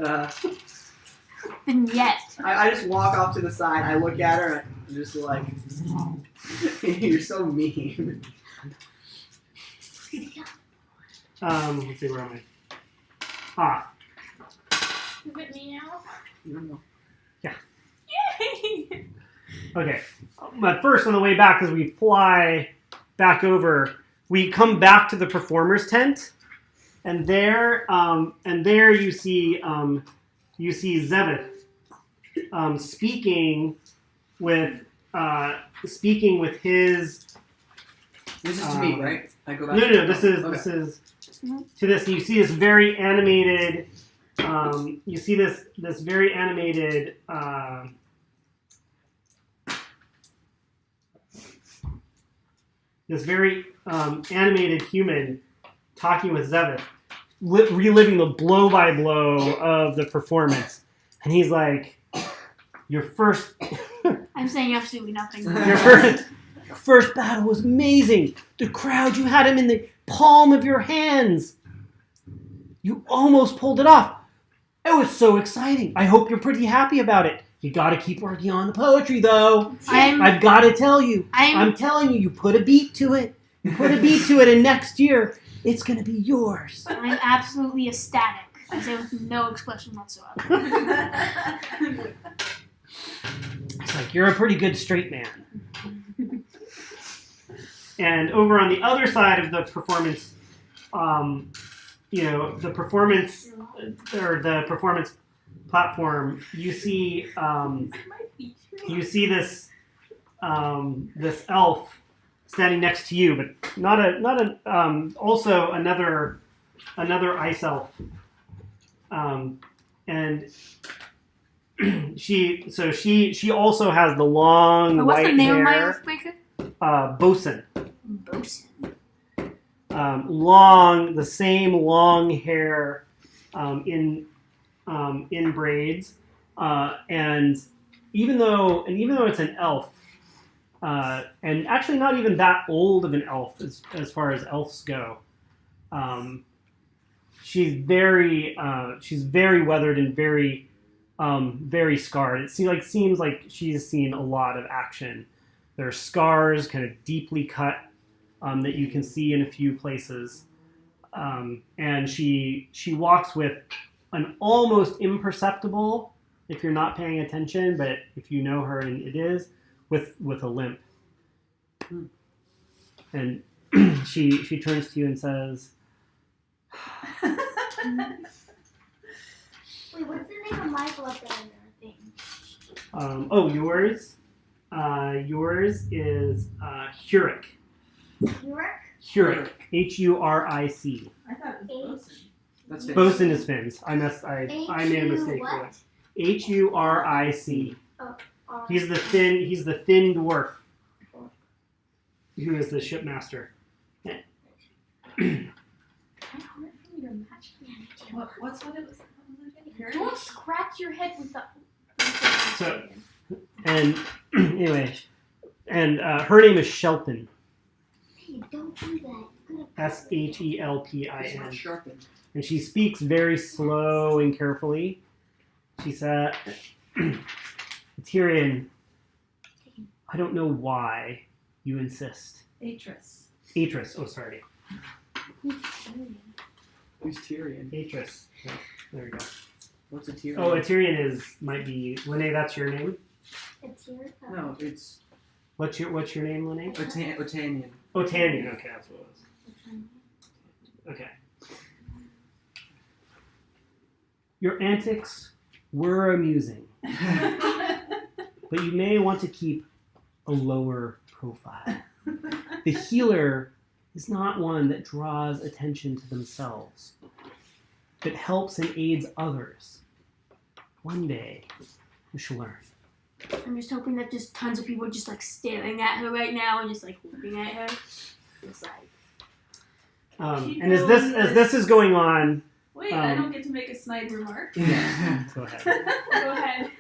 Vignette. I just walk off to the side. I look at her and I'm just like, you're so mean. Let's see, where am I? Is it me now? Yay! Okay. But first, on the way back, as we fly back over, we come back to the performers tent, and there you see Zevith speaking with his. This is to me, right? I go back. No. This is to this. You see this very animated. You see this very animated. This very animated human talking with Zevith, reliving the blow by blow of the performance, and he's like, "Your first." I'm saying absolutely nothing. Your first battle was amazing. The crowd, you had him in the palm of your hands. You almost pulled it off. It was so exciting. I hope you're pretty happy about it. You gotta keep working on the poetry, though. I've gotta tell you. I'm telling you, you put a beat to it. You put a beat to it, and next year, it's gonna be yours. I'm absolutely ecstatic. I say with no expression whatsoever. It's like, you're a pretty good straight man. And over on the other side of the performance, the performance platform, you see this this elf standing next to you, but also another ice elf, and she also has the long What's white the name of my hair. earthquaker? Bosun. Bosun. The same long hair in braids, and even though it's an elf, and actually not even that old of an elf as far as elves go, she's very weathered and very scarred. It seems like she's seen a lot of action. There are scars, kind of deeply cut, that you can see in a few places, and she walks with an almost imperceptible, if you're not paying attention, but if you know her and it is, with a limp. And she turns to you and says, Wait, what's the name of my blood thing? yours is Huric. York? Huric. Huric. I thought it was Bosun. That's it. Bosun is Finns. I made a mistake what? with it. Huric. Oh, He's the thin dwarf who is the shipmaster. What's what it was? Don't scratch your head with the. So, and anyway, and her name is Shelpin. Hey, don't do that. You're gonna S H E L P I It's not N. sharpened. And she speaks very slow and carefully. She said, Tyrion, I don't know why you insist. Atris. Atris, oh sorry. Who's Tyrion? Atris. Oh, there we go. What's a Tyrion? Oh, a Tyrion might be, Lene, that's your name? It's your No, it's What's your name, Lene? Otanian. Oh, Tanyan. Okay, that's what it was. Okay. Your antics were amusing, but you may want to keep a lower profile. The healer is not one that draws attention to themselves, but helps and aids others. One day, you shall learn. I'm just hoping that just tons of people are just like staring at her right now and just like looking at her. It's like, And as this is going on, Wait, I don't get to make a snide remark. go ahead. Go ahead.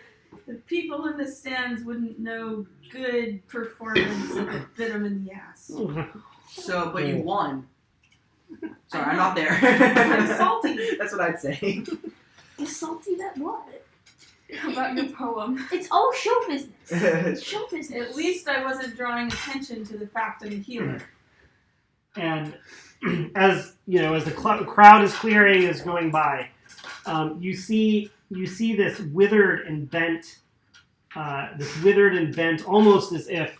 The people in the stands wouldn't know good performance if it bit them in the ass. So, but you won. Sorry, I'm not there. I'm salty. That's what I'd say. you're salty that what? How about your poem? It's all show business. It's show business. At least I wasn't drawing attention to the fact I'm a healer. And as you know, as the crowd is clearing, is going by, you see this withered and bent, almost as if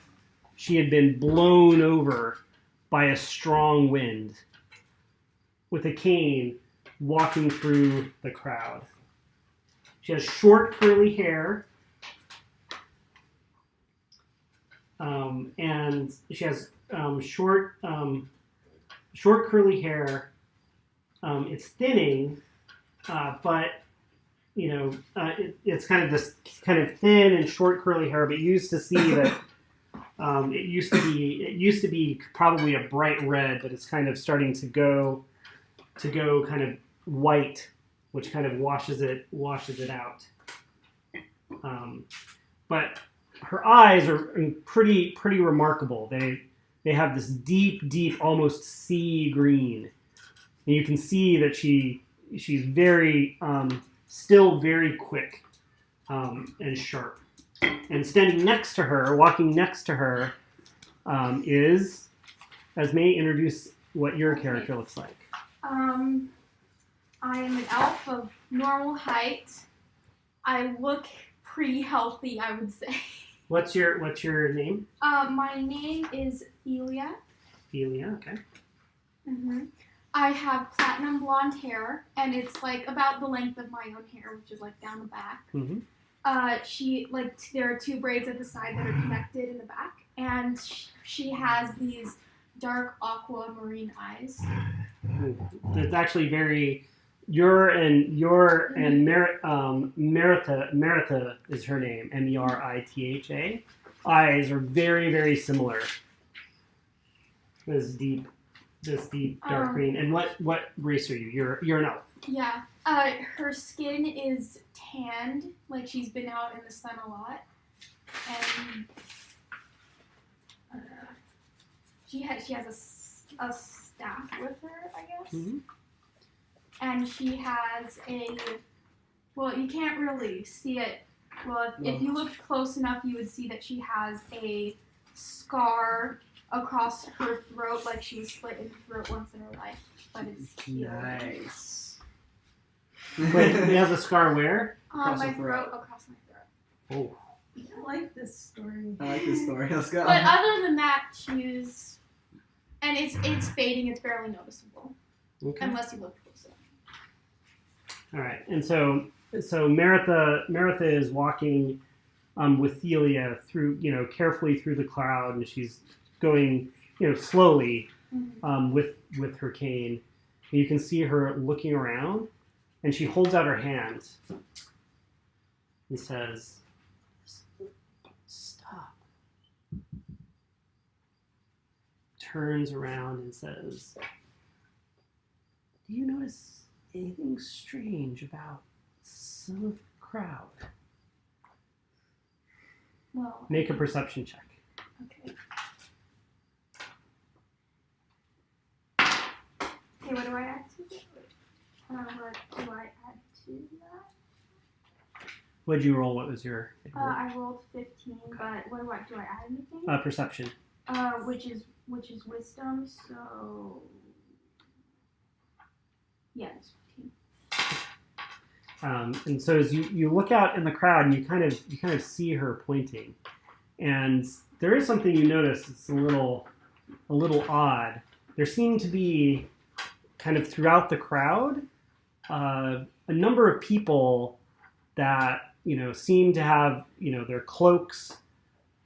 she had been blown over by a strong wind, with a cane walking through the crowd. She has short curly hair, and she has short curly hair. It's thinning, but it's kind of this kind of thin and short curly hair. But you used to see that it used to be probably a bright red, but it's kind of starting to go kind of white, which kind of washes it out. But her eyes are pretty remarkable. They have this deep, almost sea green, and you can see that she's very still very quick and sharp. And standing next to her, walking next to her, is Esme. Introduce what your character looks like. I am an elf of normal height. I look pretty healthy, I would say. What's your name? My name is Elia. Elia. Okay. Mm-hmm. I have platinum blonde hair, and it's like about the length of my own hair, which is like down the back. Mm-hmm. There are two braids at the side that are connected in the back, and she has these dark aquamarine eyes. It's actually very. Meritha is her name. Meritha. Eyes are very similar. This deep dark green. And what race are you? You're an elf. Yeah. Her skin is tanned, like she's been out in the sun a lot, and she has a staff with her, I guess. Mm-hmm. And she has you can't really see it. Well, if you looked close enough, you would see that she has a scar across her throat, like she was slit in the throat once in her life, but it's healed. Nice. Wait, he has a scar where? On Across my her throat. throat, across my throat. Oh. I like this story. I like this story. Let's go. But other than that, she's... And it's fading, it's barely noticeable. Okay. Unless you look close enough. All right, and so Meritha is walking with Thelia through, carefully through the crowd, and she's going, slowly with her cane. And you can see her looking around, and she holds out her hand and says, "Stop." Turns around and says, "Do you notice anything strange about some of the crowd?" Well, Make a perception check. okay. Okay, what do I add to it? What do I add to that? What'd you roll? What was your I rolled 15, but what do I add anything? perception? Which is wisdom, so yeah, it's 15. And so as you look out in the crowd and you kind of see her pointing, and there is something you notice. It's a little odd. There seem to be kind of throughout the crowd a number of people that seem to have their cloaks.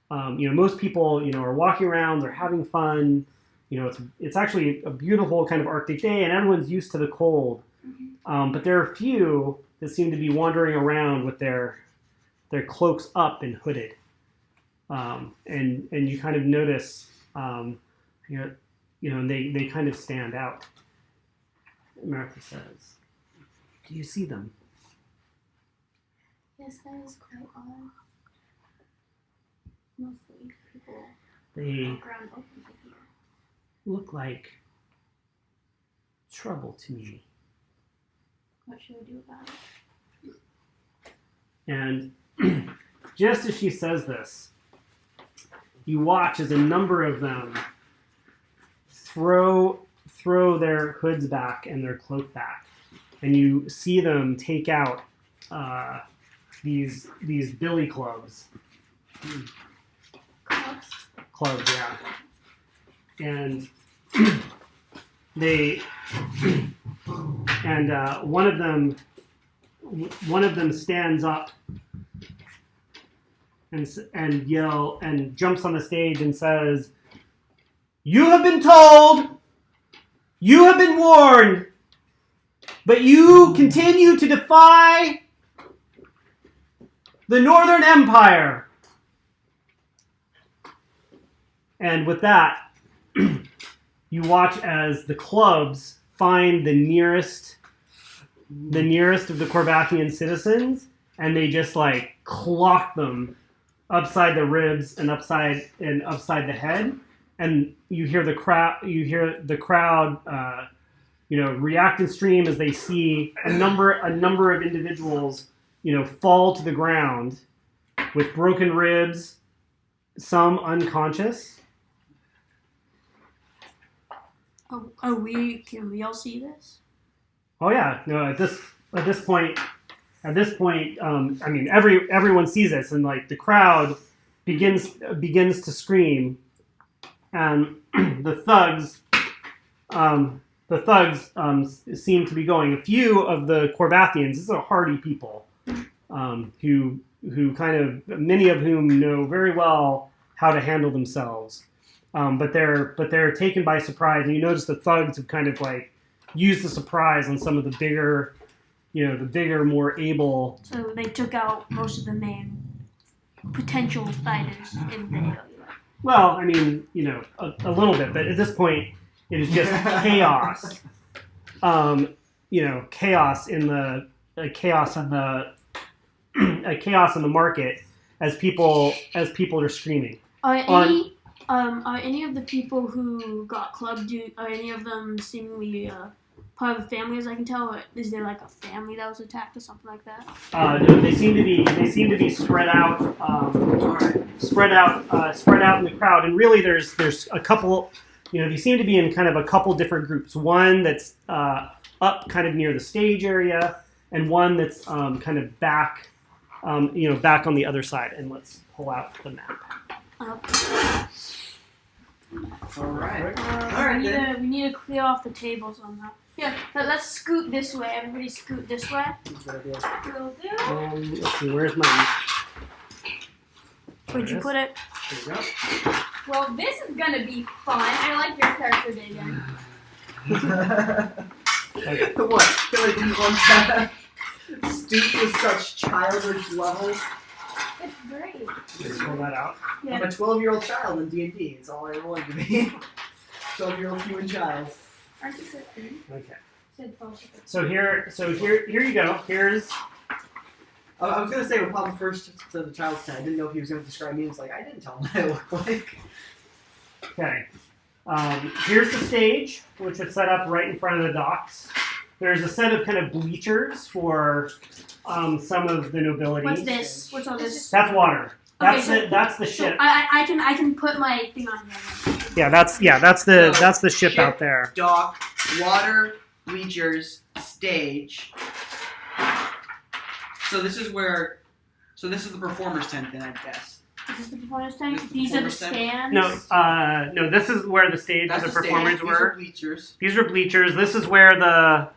Most people are walking around. They're having fun. It's actually a beautiful kind of Arctic day, and everyone's used to the cold. But there are a few that seem to be wandering around with their cloaks up and hooded. And you kind of notice, and they kind of stand out. Martha says, "Do you see them?" Yes, that is quite odd. Mostly people They walk around openly here. look like trouble to me. What should we do about it? And just as she says this, you watch as a number of them throw their hoods back and their cloak back, and you see them take out these billy clubs. Clubs, yeah. And they one of them stands up and yell and jumps on the stage and says, "You have been told, you have been warned, but you continue to defy the Northern Empire." And with that, you watch as the clubs find the nearest of the Corvathian citizens, and they just like clock them upside the ribs and upside the head. And you hear the crowd react and scream as they see a number of individuals fall to the ground with broken ribs, some unconscious. Oh, can we all see this? Oh yeah, no. At this point, I mean, everyone sees this, and like the crowd begins to scream, and the thugs seem to be going. A few of the Corvathians, this is a hardy people, who many of whom know very well how to handle themselves. But they're taken by surprise, and you notice the thugs have kind of like used the surprise on some of the bigger, more able. So they took out most of the main potential fighters in the area. Well, I mean, a little bit, but at this point, it is just chaos. Chaos in the market as people are screaming. Are any of the people who got clubbed? Are any of them seemingly part of the family? As I can tell, or is there like a family that was attacked or something like that? No, they seem to be spread out in the crowd, and really there's a couple. They seem to be in kind of a couple different groups. One that's up kind of near the stage area, and one that's kind of back, back on the other side. And let's pull out the map. All right. We need to clear off the table somehow. Yeah, let's scoot this way. Everybody scoot this way. Will do. Let's see, where's my... Where'd you put it? There you go. Well, this is gonna be fun. I like your character, Dagan. What? Feel like you want to stoop to such childish levels? It's great. Just pull that out. Yeah. I'm a 12-year-old child in D&D. It's all I ever wanted to be. 12-year-old human child. Aren't you 15? Okay. Said 12. So here you go. Here's I was gonna say we're probably first to the child's tent. I didn't know if he was gonna describe me. It's like I didn't tell him what I look like. Okay. Here's the stage, which is set up right in front of the docks. There's a set of kind of bleachers for some of the nobility. What's this? What's all this? That's water. That's Okay, that's the So ship. I can put my thing on here. Yeah, that's the ship Ship. out there. Dock, water, bleachers, stage. So this is the performer's tent then, I guess. Is this the performance This tank? is the These are the performance tent? stands. No, this is where the stage That's and the the performers stage. These are were. bleachers. These are bleachers. This is where the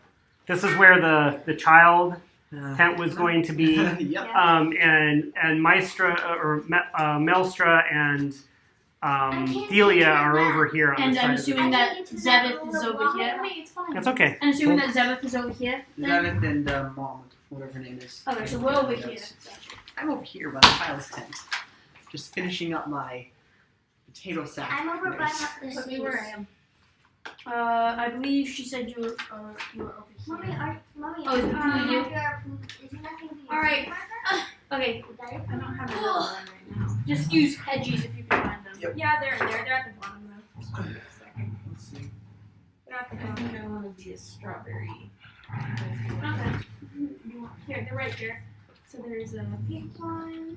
child tent was going to be. Yep. And Maestra or Melstra and Delia are over here on And the I'm side. assuming that Zebeth is over here. It's fine. That's okay. And assuming that Zebeth is over here. Then? Zavith and Mom, whatever her name is. Okay, so we're over here. Yes. I'm over here by the child's tent, just finishing up my potato sack. I'm over by the Put me seats. where I am. I believe she said you were over Mommy, here. Mommy, Oh, is it really you? Isn't that going to be All right. Okay, I don't have another one right now. just use hedgies if you can find them. Yep. Yeah, they're in there. They're at the bottom though. Just wait a second. Let's see. They're at the I bottom. think I want to be a strawberry. Okay. Here, they're right here. So there's a pink one.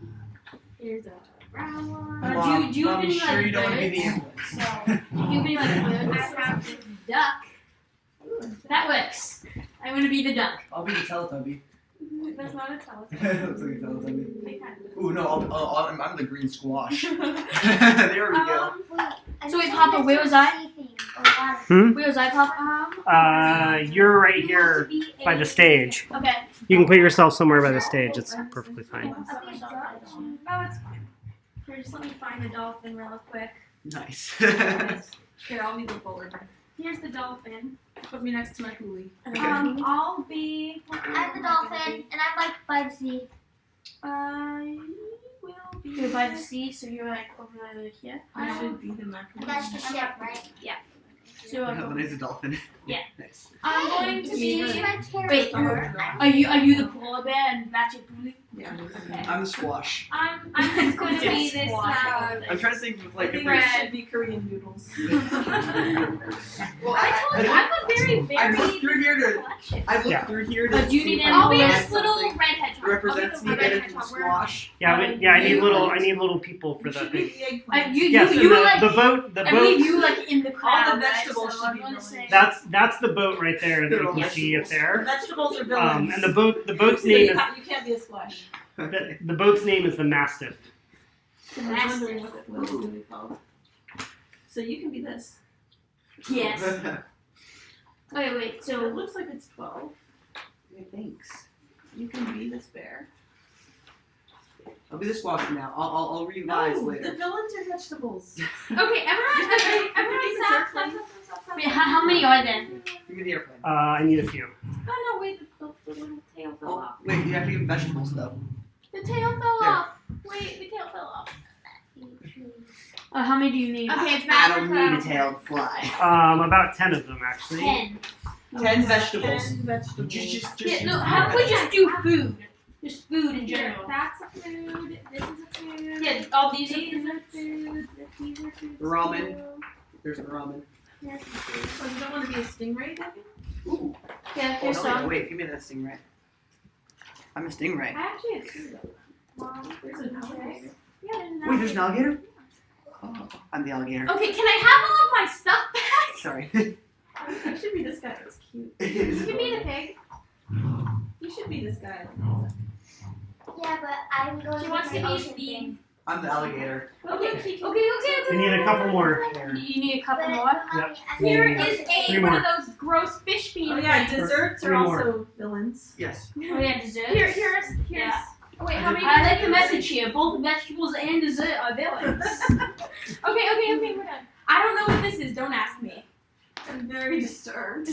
There's a brown one. Do you Mom, have any, sure like, you don't want to be the birds? ambulance. Do you mean like I birds? have this duck. That works. I'm gonna be the duck. I'll be the Teletubby. That's not a telephone. Looks like a Teletubby. They kind of. Ooh, no, I'm the green squash. there we go. So wait, Papa, where was I? Hmm? Where was I, Papa? You're right here by the stage. Okay. You can put yourself somewhere by the stage. It's perfectly fine. Oh, it's fine. Here, just let me find the dolphin real quick. Nice. Here, I'll be the polar bear. Here's the dolphin. Put me next to my coolie. I'll be. I'm the dolphin, and I'm like by the sea. I will be. You're by the sea, so you're like over here. I should be the macaroon. That's the ship, right? So you're like That over is a dolphin. Yeah. Nice. I'm going to be. Wait, are you the polar bear and that's your coolie? Yeah. Okay. I'm the squash. I'm just going to be this. I'm trying to think of I like think if I there's. should be Korean noodles. Well, I told you, I'm a very, I very looked through here to. collection. I looked Yeah. through here to. But do you see need if I any I'll be could more this find little something red hedgehog. represents I'll me be the red better than the hedgehog. squash. Yeah, I need little people for You that should be thing. the eggplant. You Yes, and were like the boat. I believe you like in the All crowd. the vegetables right? So should I'm be gonna villains. say That's the boat right there that They're you all can see up there. Vegetables are villains. And the boat's So name you, is you can't be a squash. the boat's name is the Mastiff. I was wondering what it's really called. So you can be this. yes. Okay, wait. So it So looks like it's 12. Thanks. You can be this bear. I'll be the squash for now. I'll revise No, later. the villains are vegetables. Okay, everyone stop. wait, how many are there? Give me the airplane. I need a few. Oh no, wait, the little tail fell Oh, off. wait, you have to give vegetables though. The tail fell There. off. Wait, the tail fell off. How many do you need? Okay, it's I back don't for need a tailed fly. About 10 of them actually. 10. 10 vegetables. 10 vegetables. Just Yeah, no, how about we just do food? Just food in Here, general. that's a food. This is a food. Yeah, all these are These food. are food. These are food. Ramen. too. There's the ramen. Here's some food. Oh, you don't want to be a stingray, Debbie? Ooh. Yeah, Oh, here's no, some. wait, give me that stingray. I'm a stingray. I actually have two of them. Mom, There's an alligator. yeah, there's an Wait, there's an alligator. alligator? Oh, I'm the alligator. Okay, can I have all of my stuff back? Sorry. You should be this guy. That's cute. You can be the pig. You should be this guy. Yeah, but I'm going She to wants to my be ocean the. thing. I'm the alligator. Okay. You need a couple more. You need a couple But, more? Mommy, I'm Here going is to- a Three one more. of those gross fish bean Oh yeah, things. desserts are Three more. also villains. Yes. Oh yeah, dessert. Here's. Yeah. Oh, wait, how many? I like the message here. Both vegetables and dessert are villains. Okay, we're done. I don't know what this is. Don't ask me. I'm very disturbed.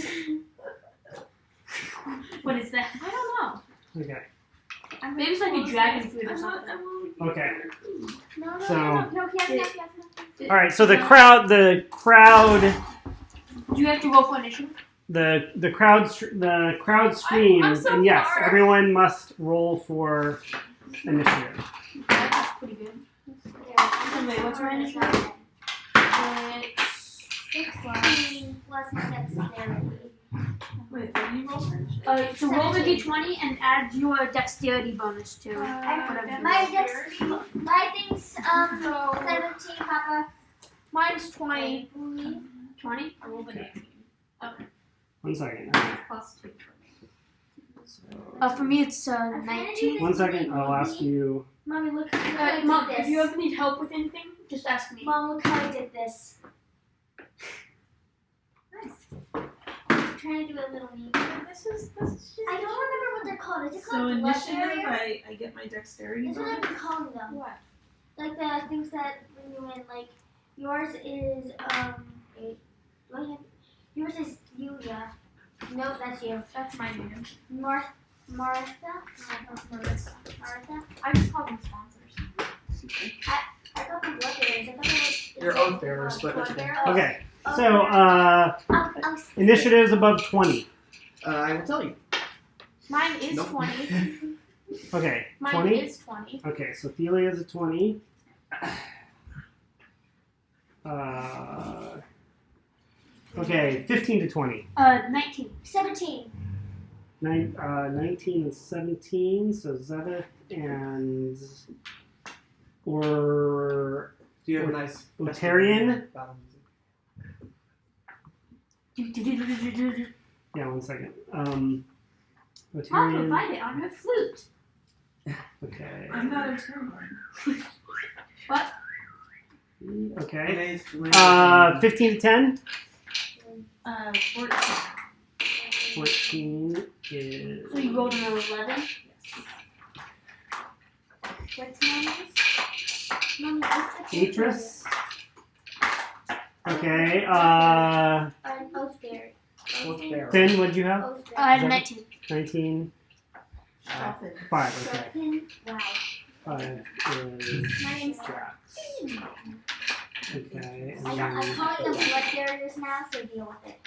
What is that? I don't know. Okay. Maybe it's like a dragon food or I'm not. something. I won't. Okay. No, So- he has. All right. So the crowd. Do you have to roll for initiative? the crowd screams, so and yes, far. everyone must roll for initiative. That's pretty good. Wait, what's my initiative? It's 16 plus my dexterity. Wait, what do you roll for? So roll the d20 and add your dexterity bonus to it. My thing's So 17, Papa. mine's 20. 20? I rolled a 19. 1 second. Plus 2 for me. For me, it's 19. 1 second. I'll ask you. Mommy, look how I Mom, did if this. you ever need help with anything, just ask me. Mom, look how I did this. Nice. I'm trying to do a little neat. This is I don't remember what they're called. Is it So called blood initiative, barrier? I get my dexterity That's what bonus. I've been calling them. what? Like the things that bring you in. Like yours is wait, do I have? Yours is Yulia. No, that's you. That's my name. Martha. Marissa. Martha. I just call them sponsors. I got the blood barriers. I thought they were. They're oath bearers, but Blood that's okay. bearer. Okay. Oh, So I'll initiatives above 20. I will tell you. Mine is Nope. 20. Okay. Mine 20. is 20. Okay. So Thelia is a 20. Okay. 15 to 20. 19. 17. 19 and 17. So Zevith and or Do you have a nice Otarian? battle music? Yeah. 1 second. Mom Otarian. provide it on her flute. Okay. I'm not a turn. Okay. Nice. 15 to 10. 14. 14 is. So you rolled an 11. What's Mommy's? Mommy, what's the Atris. Okay. Oath bear. Oath bearer. Finn, what'd you have? Oath bear. 19. 19. Often. 5. Okay. Pin. Wow. 5 is. My name's Drax. Okay. And I'm calling them blood barriers now, so deal with it.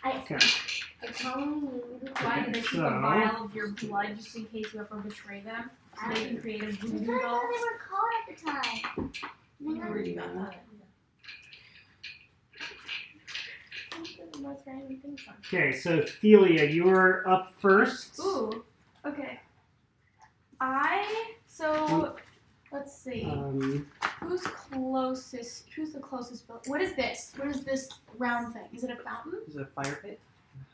Okay. I'm calling you. Why do they keep So- a vial of your blood just in case you ever betray them? So they can create a That's voodoo what I doll? thought they were called at the time. I'm worried about that. Okay. So Thelia, you're up first. Ooh. Okay. Let's see. Who's closest? Who's the closest building? What is this? What is this round thing? Is it a fountain? Is it a fire pit?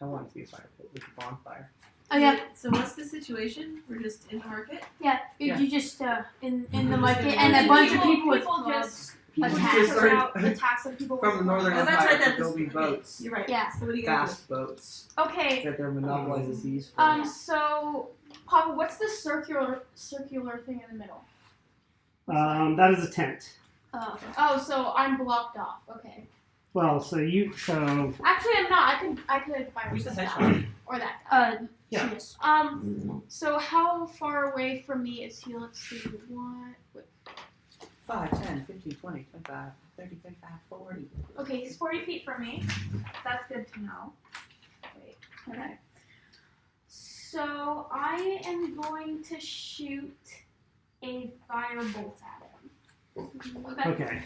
I want it to be a fire pit with a bonfire. Oh yeah, So what's the situation? We're just in the market? yeah. Yeah. You just in the Mhm. market, Just and a in bunch of People people with just clubs. People attack just started about attacks on people from the with Northern Oh, that's Empire right. for That's building okay. boats, You're right. Yeah. So what are you gonna fast boats Okay. that they're monopolizing the seas for. So Papa, what's the circular thing in the middle? That is a tent. Oh, so I'm blocked off. Okay. Well, so Actually, I'm not. I could fire Use the that headshot. or that. Yeah. Yes. So how far away from me is he? Let's see. What? 5, 10, 15, 20, 25, 30, 35, 40. Okay, he's 40 feet from me. That's good to know. Wait. Okay. So I am going to shoot a firebolt at him. Okay. okay.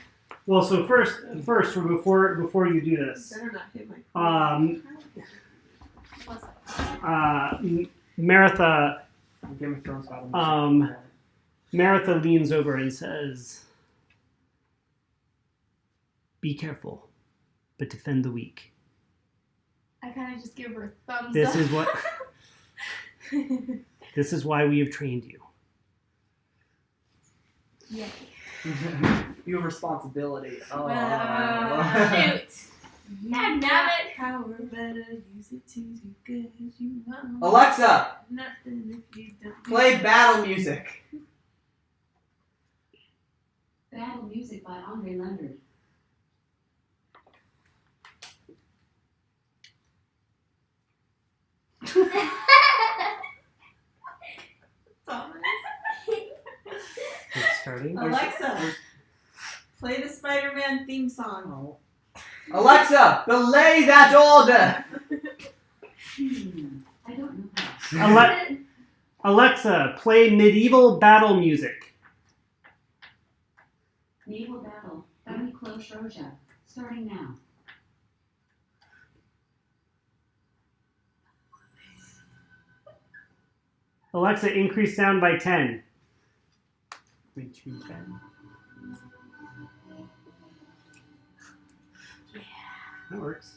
Well, so first, before you do this, Better not hit my. What's that? Maritha Game of Thrones battle music. Maritha leans over and says, "Be careful, but defend the weak. I kind of just give her a thumbs This up. is what. This is why we have trained you." Yay. You have responsibility. Oh. Shoot. God damn it. Power better use it to do good. You know. Alexa, Nothing if you don't. play battle music. Battle music by Andre Leonard. It's starting. Alexa, Play the Spider-Man theme song. Alexa, belay that order. I don't know how. Alexa, play medieval battle music. Naval battle. Dami Close Roja. Starting now. Alexa, increase sound by 10. That works.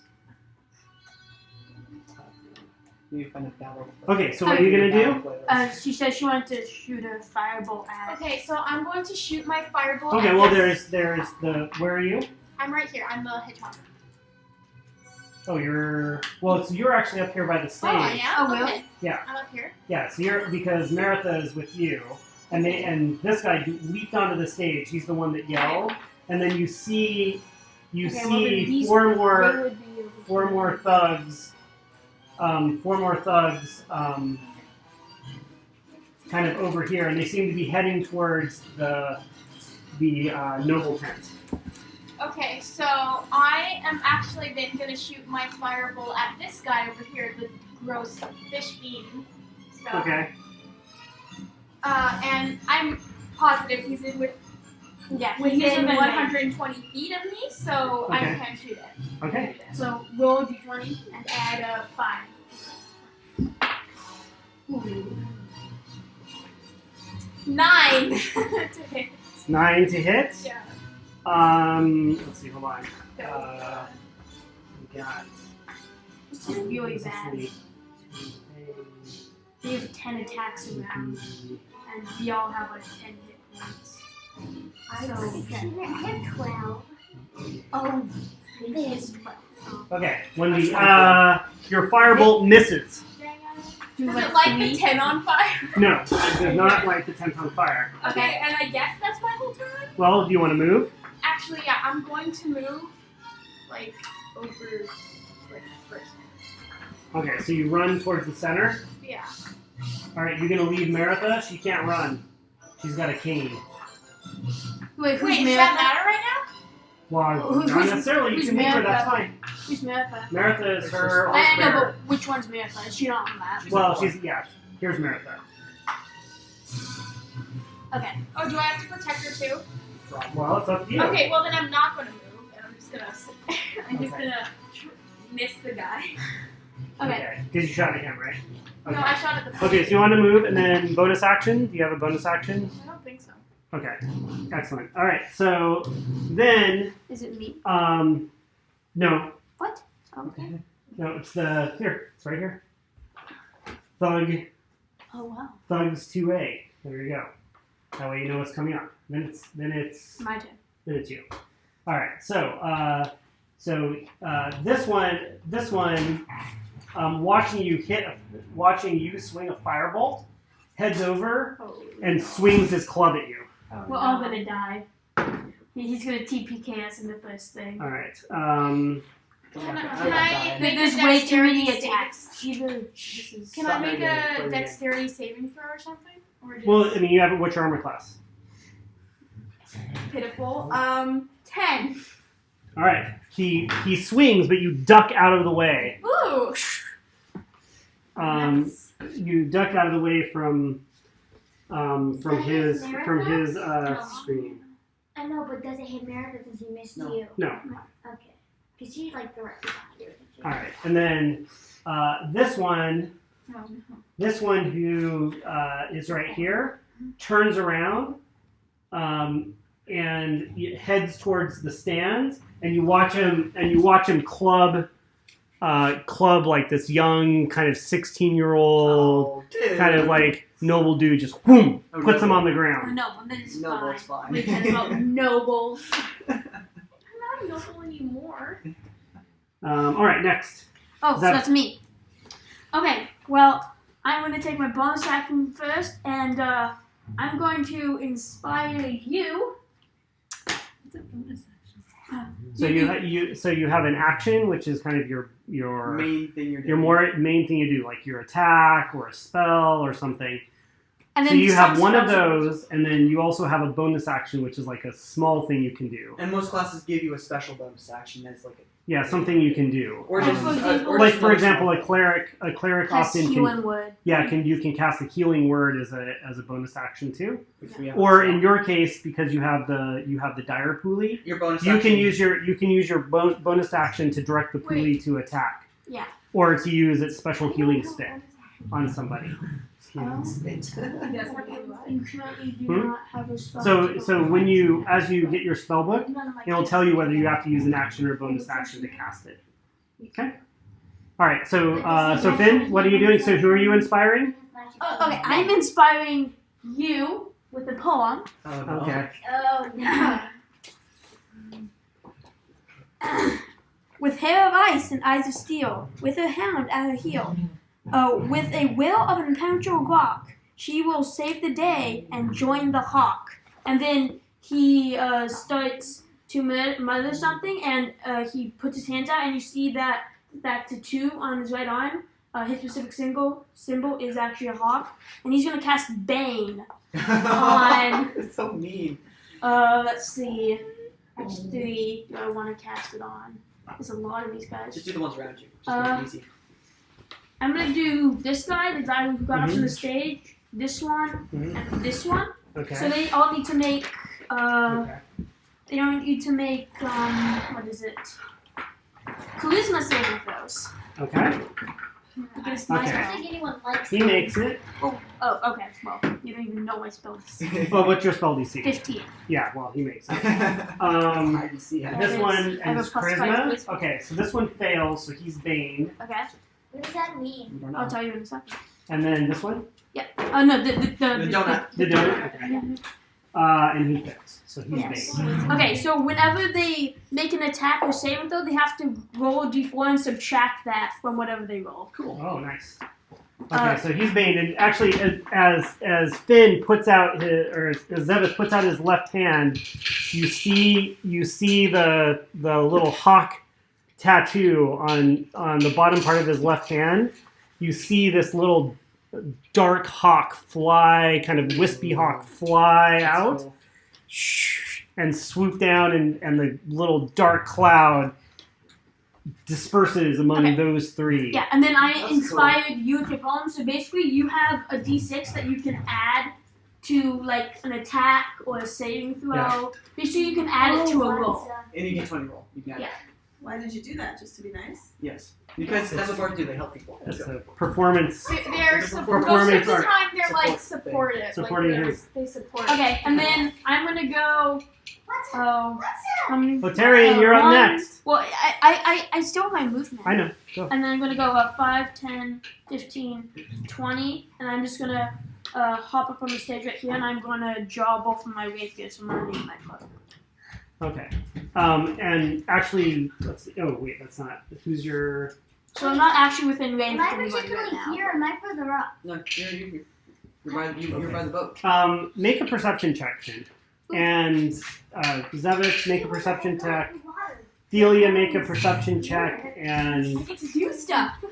You find a battle. Okay, so what are you gonna do? She said she wanted to shoot a fireball at. Okay, so I'm going to shoot my fireball. Okay, at well this- there's the where are you? I'm right here. I'm the hedgehog. Oh, so you're actually up here by the stage. Oh, I am? Oh, really? Okay. Yeah. I'm up here. Yeah, so you're because Maritha is with you, and this guy leaped onto the stage. He's the one that yelled, and then you see Okay, well, then he's- four They more would be over four here. more thugs. Kind of over here, and they seem to be heading towards the noble tent. Okay, so I am actually then going to shoot my fireball at this guy over here, the gross fish bean stuff. Okay. And I'm positive he's in Yeah, within he's within 120 feet of me, so I Okay. can shoot it. Okay. So roll a d20 and add a 5. 9 to hit. 9 to hit. Yeah. Let's see. Hold on. We got. This is really bad. They have 10 attacks around, and we all have like 10 hit points. I So, have 12. oh, he has 12. Okay. When your firebolt misses. Do Does like it light 3? the 10 on fire? No, it does not light the tent on fire. Okay, and I guess that's my whole turn? Well, do you want to move? Actually, yeah, I'm going to move, like, over, like, first. Okay, so you run towards the center. Yeah. All right, you're gonna leave Maritha. She can't run. She's got a cane. Wait, who's Wait, does Maritha? that matter right now? Well, Who's- not necessarily. You who's can leave her. That's Maritha? fine. Who's Maritha? Maritha is her. I know, bearer. but which one's Maritha? Is she not on the map? Well, here's Maritha. Okay. Oh, do I have to protect her too? Well, it's up to you. Okay, well then I'm not going to move, and I'm just gonna Okay. miss the guy. Okay. Because you shot at him, right? No, I shot at the Okay, so you want to move and then bonus action? Do you have a bonus action? I don't think so. Okay, excellent. All right, so then, Is it me? no, Okay. no, it's it's right here. Thug, Oh wow. Thugs 2A. There you go. That way you know what's coming up. Then it's My turn. then it's you. All right, so this one, watching you swing a firebolt, heads over Oh. and swings his club at you. We're all gonna die. He's gonna TPK us in the first thing. All right. Can I make There's a way too many dexterity attacks. Can I make a dexterity saving throw or something? Or just Well, I mean, you have what's your armor class? pitiful? 10. All right. He swings, but you duck out of the way. Ooh. You duck out of the way from his No. screen. I know, but does it hit Meredith since he missed No. you? No. Okay. Because she's like directly behind you. isn't she? All right, and then this one who is right here turns around and heads towards the stands, and you watch him club like this young kind of 16-year-old kind of like noble dude, just whoom, Oh, puts him noble. on the ground. No, then it's No, fine. it's fine. We care about nobles. I'm not a noble anymore. All right, next. Oh, Is so that- that's me. Okay, well, I'm going to take my bonus action first, and I'm going to inspire you. What's a bonus action? So you have an action, which is kind of your Main thing you're doing. your main thing you do, like your attack or a spell or something. And So then you have some one of spells- those, and then you also have a bonus action, which is like a small thing you can do. And most classes give you a special bonus action as like Yeah, something you can do. or Like, just for example- or Like just for one example, small a cleric Has often healing can word. you can cast a healing word as a bonus action too. thing. If we have Or a in your case, because you have the dire pulley, your bonus you action. can use your bonus action to direct the pulley to attack. Yeah. Or to use its special healing stick on somebody. Spit. You currently do Hmm? not have a spell. So when as you get your spell book, it'll tell you whether you have to use an action or a bonus action to cast it. Okay. All right. So Finn, what are you doing? So who are you inspiring? Oh, okay, I'm inspiring you with a poem. Oh, no. Okay. Oh no. With hair of ice and eyes of steel, with a hound at her heel, with a will of an impenetrable rock, she will save the day and join the hawk. And then he starts to mother something, and he puts his hands out, and you see that tattoo on his right arm. His specific symbol is actually a hawk, and he's gonna cast Bane. On- It's so mean. Let's see, which 3 do I want to cast it on? There's a lot of these guys. Just do the ones around you. Just make it easy. I'm gonna do this guy, the guy who got up on the stage, this one, Mhm. and this one. Okay. So they all need to make. Okay. They don't need to make. What is it? Charisma saving throws. Okay. Against my Okay. I spell. don't think anyone likes He that. makes it. Oh, okay. Well, you don't even know my spell. Well, what's your spell DC? 15. Yeah. Well, he makes it. Hard to see. Yeah. This it is. one I have is a +5 charisma. wisdom. Okay, so this one fails, so he's Bane, Okay. What does that mean? I don't I'll know. tell you in a second. and then this one, Oh no, the donut. the donut. Okay. And he fails, so he's Yes. Bane. Okay, so whenever they make an attack or saving throw, they have to roll a d4 and subtract that from whatever they roll. Cool. Oh, nice. Okay, so he's Bane, and actually, as Finn puts out as Zevith puts out his left hand, you see the little hawk tattoo on the bottom part of his left hand. You see this little dark hawk fly, kind of wispy hawk fly out. Cool. And swoop down, and the little dark cloud disperses among Okay. those 3. Yeah, and then I That's inspired you with your poem. So basically, you have a d6 that you can add to like an attack or a saving throw. Basically, you can add it to a roll. Any d20 roll. You can add Yeah. it. Why did you do that? Just to be nice? Yes. Because that's what bards do. They help people. It's a performance. They're It's a most of performance the art. time they're like Support supportive. Supporting like, his- they support. Okay, and then I'm gonna go. Oh, how many? Well, Terry, you're up one- next. Well, I still have my movement. I know. Go. And then I'm gonna go 5, 10, 15, 20, and I'm just gonna hop up on the stage right here, and I'm gonna draw both of my rapiers. So I'm gonna name my club. Okay. And actually, let's see. Oh, wait, that's not. Who's your. So I'm not actually within range Am of I anybody right particularly now. here or am I further up? No, you're by the boat. Make a perception check, Finn. And Zevith, make a perception check. Thelia, make a perception check. And I get to do stuff.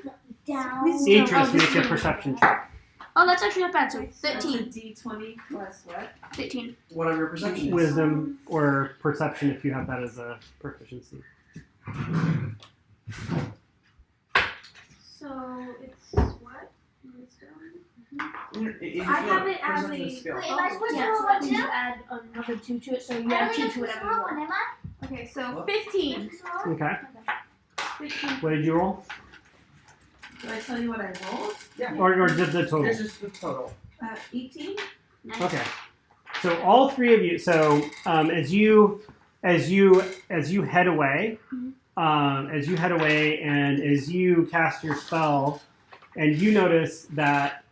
Down. Wisdom. Atris, this make a one. perception check. Oh, that's actually not bad. So That's a 13. D20 plus what? 13. Whatever your perception is. Wisdom or perception if you have that as a proficiency. So it's what? I have it as a- Wait, am I supposed to Yeah, roll so one that means too? you add another 2 to it, so you I add don't 2 think to I'm whatever supposed to you roll want. one, am I? Okay, so What? 15. Okay. 15. What did you roll? Do I tell you what I rolled? Yeah. Or just the total? Here's just the total. 18. Nice. Okay. So all 3 of you. So as you head away, and as you cast your spell, and you notice that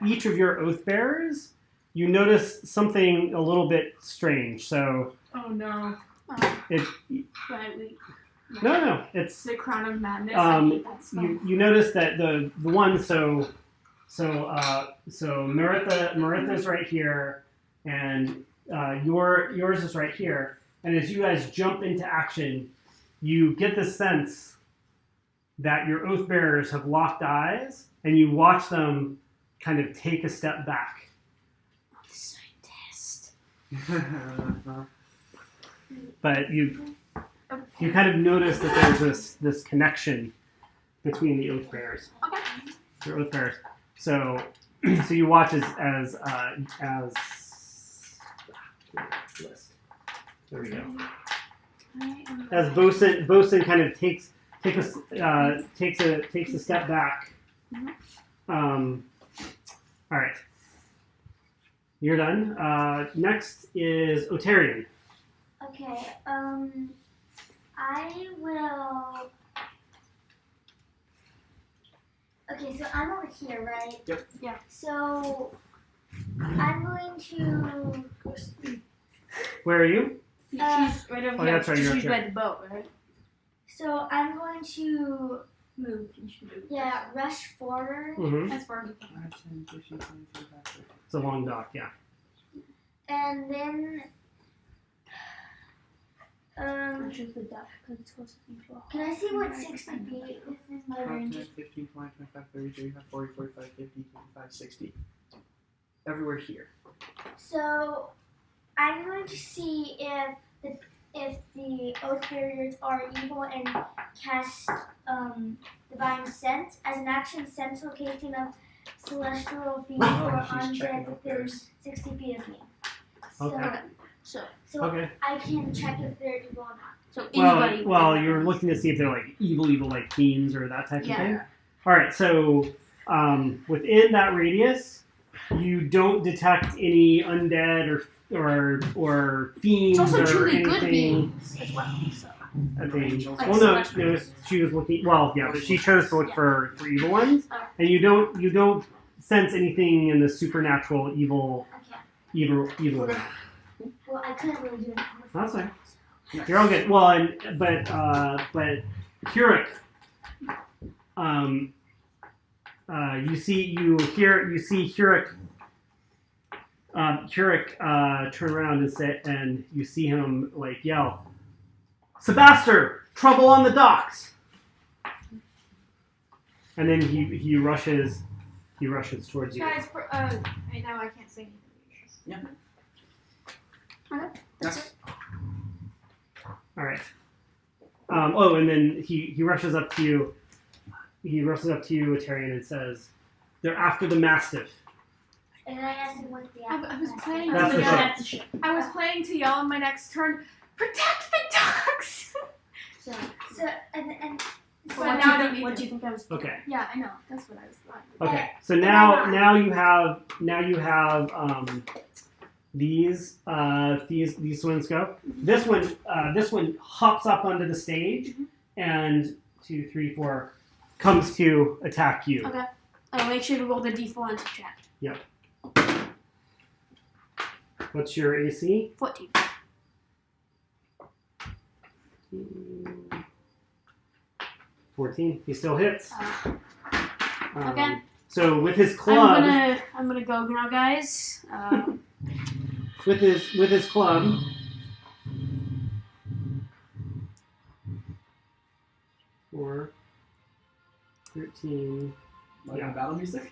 each of your oath bearers, you notice something a little bit strange. So Oh no. it Right, we. no, it's The crown of madness. Um, I hate that spell. you notice that the one so Maritha's right here, and yours is right here. And as you guys jump into action, you get the sense that your oath bearers have locked eyes, and you watch them kind of take a step back. But you kind of notice that there's this connection between the oath bearers. Okay. They're oath bearers. So you watch as list. There we go. As Bosun kind of takes a step back. All right. You're done. Next is Otarian. Okay, I will. Okay, so I'm over here, right? Yep. Yeah. So I'm going to. Where are you? She's right over Oh, here. that's right, you're She's up by the boat, right? So I'm going to, Move. You should move. yeah, rush forward, Mm-hmm. As far as 5, 10, 15, 20, 25, 30. It's a long dock, yeah. and then. Choose the duck because it's close to people. Can I see what 60 feet? This is my 5, range. 10, 15, 20, 25, 30, 35, 40, 45, 50, 55, 60. Everywhere here. So I'm going to see if the oath barriers are evil and cast divine sense as an action. Sense location of celestial beings or she's checking undead up within there. 60 feet of me. So, Okay. So Okay. I can check if they're evil or not. So anybody. Well, within you're that looking to see if they're like evil like fiends or that type of Yeah. thing. All right. So within that radius, you don't detect any undead or fiends It's also or truly anything. good beings as well. So. I think. Angels. Well, no, she was looking. Well, yeah, but she chose to look for evil ones, Oh. and you don't sense anything in the supernatural evil Okay. realm. Well, I couldn't really do it. That's fine. You're all good. Well, but Hurik, you see Hurik. Hurik turn around and you see him like yell, "Sebaster, trouble on the docks!" And then he rushes towards you. guys, right now I can't say anything. Yes. All right. And then he rushes up to you. He rushes up to you, Atarian, and says, "They're after the Mastiff." And I asked him what the I was planning That's to the yell. ship. That's the ship. I was planning to yell on my next turn, protect the ducks! So and But What now do I you don't think? need What to. do you think I was? Okay. Yeah, I know. That's what I was thought. Okay. So now you have these ones go. This one hops up onto the stage and 2, 3, 4 comes to attack you. Okay. Make sure to roll the d4 and subtract. What's your AC? 14. 14. He still hits. Okay. So with his club, I'm gonna go now, guys. with his club, four, 13, Like Yeah. battle music?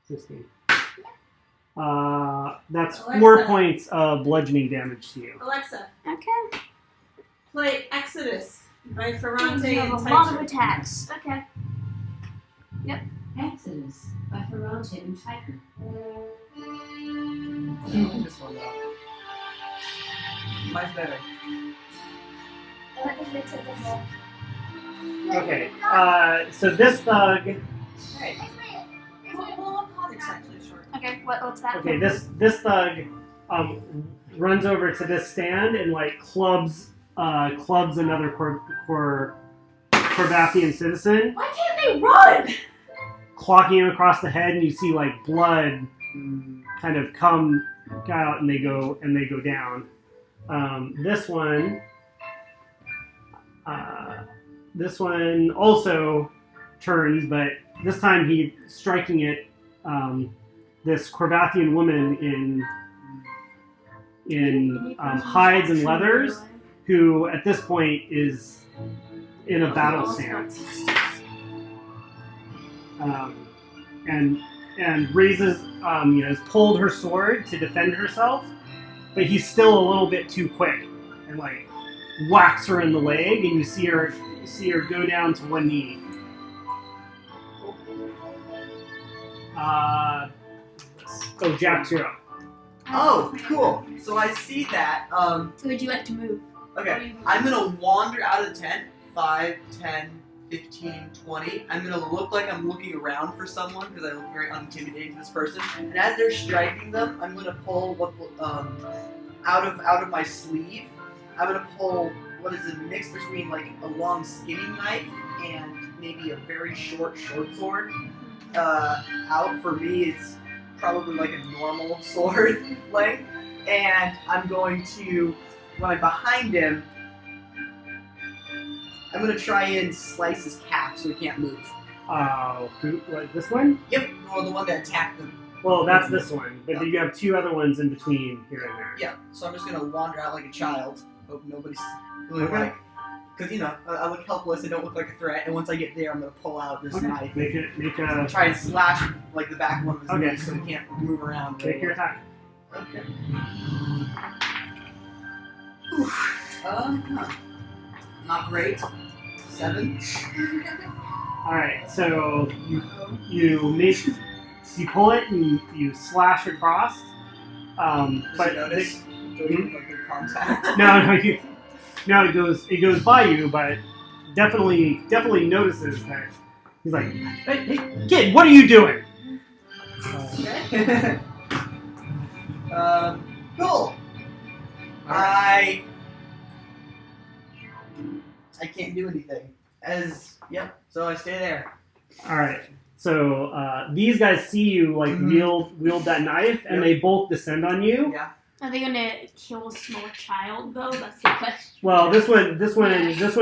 16. That's Alexa. 4 points of bludgeoning damage to you. Alexa, Okay. play Exodus by You Ferrante have and a lot of Teicher. attacks. Okay. Exodus by Ferrante and Tiger. This one though. Mine's better. let me mix it with more. Okay. So this thug. It's actually short. Okay. What's that? Okay. This thug runs over to this stand and like clubs another Corvathian citizen, Why can't they run? clocking him across the head, and you see like blood kind of come out, and they go down. This one also turns, but this time he's striking it. This Corvathian woman in hides and leathers, who at this point is in a battle stance, and raises, has pulled her sword to defend herself, but he's still a little bit too quick, and like whacks her in the leg, and you see her go down to one knee. Jack's you're up. Oh, cool. So I see that. So would you like to move? Okay, I'm gonna wander out of the tent. 5, 10, 15, 20. I'm gonna look like I'm looking around for someone because I look very unintimidating to this person. And as they're striking them, I'm gonna pull out of my sleeve. I'm gonna pull what is a mix between like a long skinny knife and maybe a very short sword. Out for me, it's probably like a normal sword length, and I'm going to, when I'm behind him, I'm gonna try and slice his calf so he can't move. Like this one? Yep, or the one that attacked him. Well, that's this one, but you have two other ones in between here and there. Yeah, so I'm just gonna wander out like a child. Hope nobody's really Okay. like, because you know, I look helpless. I don't look like a threat. And once I get there, I'm gonna pull out this knife. Make a Try and slash like the back one of his Okay. knees so he can't move around. make your attack. Okay. Not great. 7. All right, so you pull it and you slash across. Does But he notice? Do we have a good contact? no, it goes by you, but definitely notices that he's like, hey kid, what are you doing? Okay. Cool. I can't do anything. So I stay there. All right. So these guys see you like wield that knife, and they both descend on you. Yeah. Are they gonna kill a small child though? That's the question. Well, this one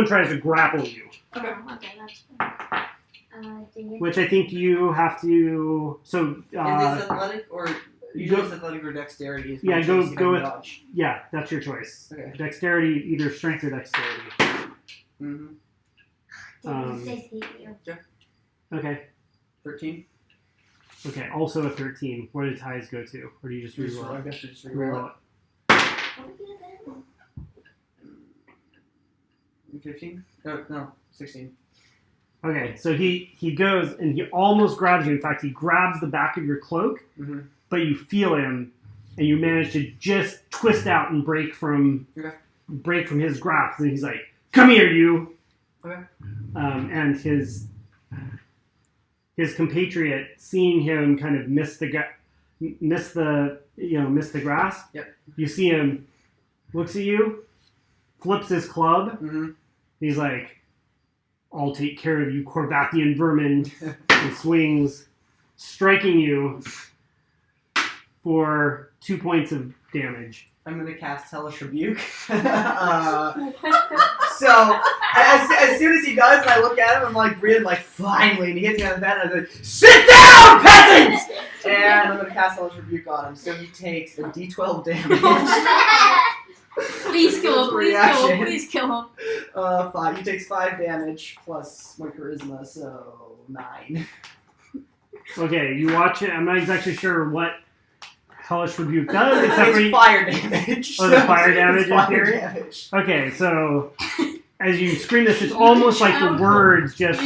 tries to grapple you, Okay, that's fine. which I think you have to. So Is this athletic or usually it's athletic or dexterity? Is Yeah, my go choice if I can with- dodge. yeah, that's your choice. Okay. Dexterity, either strength or dexterity. Mm-hmm. Okay. 13. Okay. Also a 13. Where did ties go to, or do you just I reroll? guess we just Reroll reroll it. 15? No, 16. Okay, so he goes and he almost grabs you. In fact, he grabs the back of your cloak, Mm-hmm. but you feel him, and you manage to just twist out and break from his grasp. And he's like, "Come here, you!" Okay. And his compatriot, seeing him kind of miss the grasp. Yep. You see him, looks at you, flips his club. Mm-hmm. He's like, "I'll take care of you, Corvathian vermin," and swings, striking you for 2 points of damage. I'm gonna cast Hellish Rebuke. So as soon as he does, and I look at him, I'm like breathing, like finally, and he hits me on the head, and I say, "Sit down, peasants!" And I'm gonna cast Hellish Rebuke on him. So he takes a D12 damage. Please kill him. Please kill him. 5. He takes 5 damage plus my charisma, so 9. Okay, you watch it. I'm not exactly sure what Hellish Rebuke does, except for It's fire damage. Oh, the fire damage It's fire in theory? damage. Okay, so as you scream this, it's almost like the words just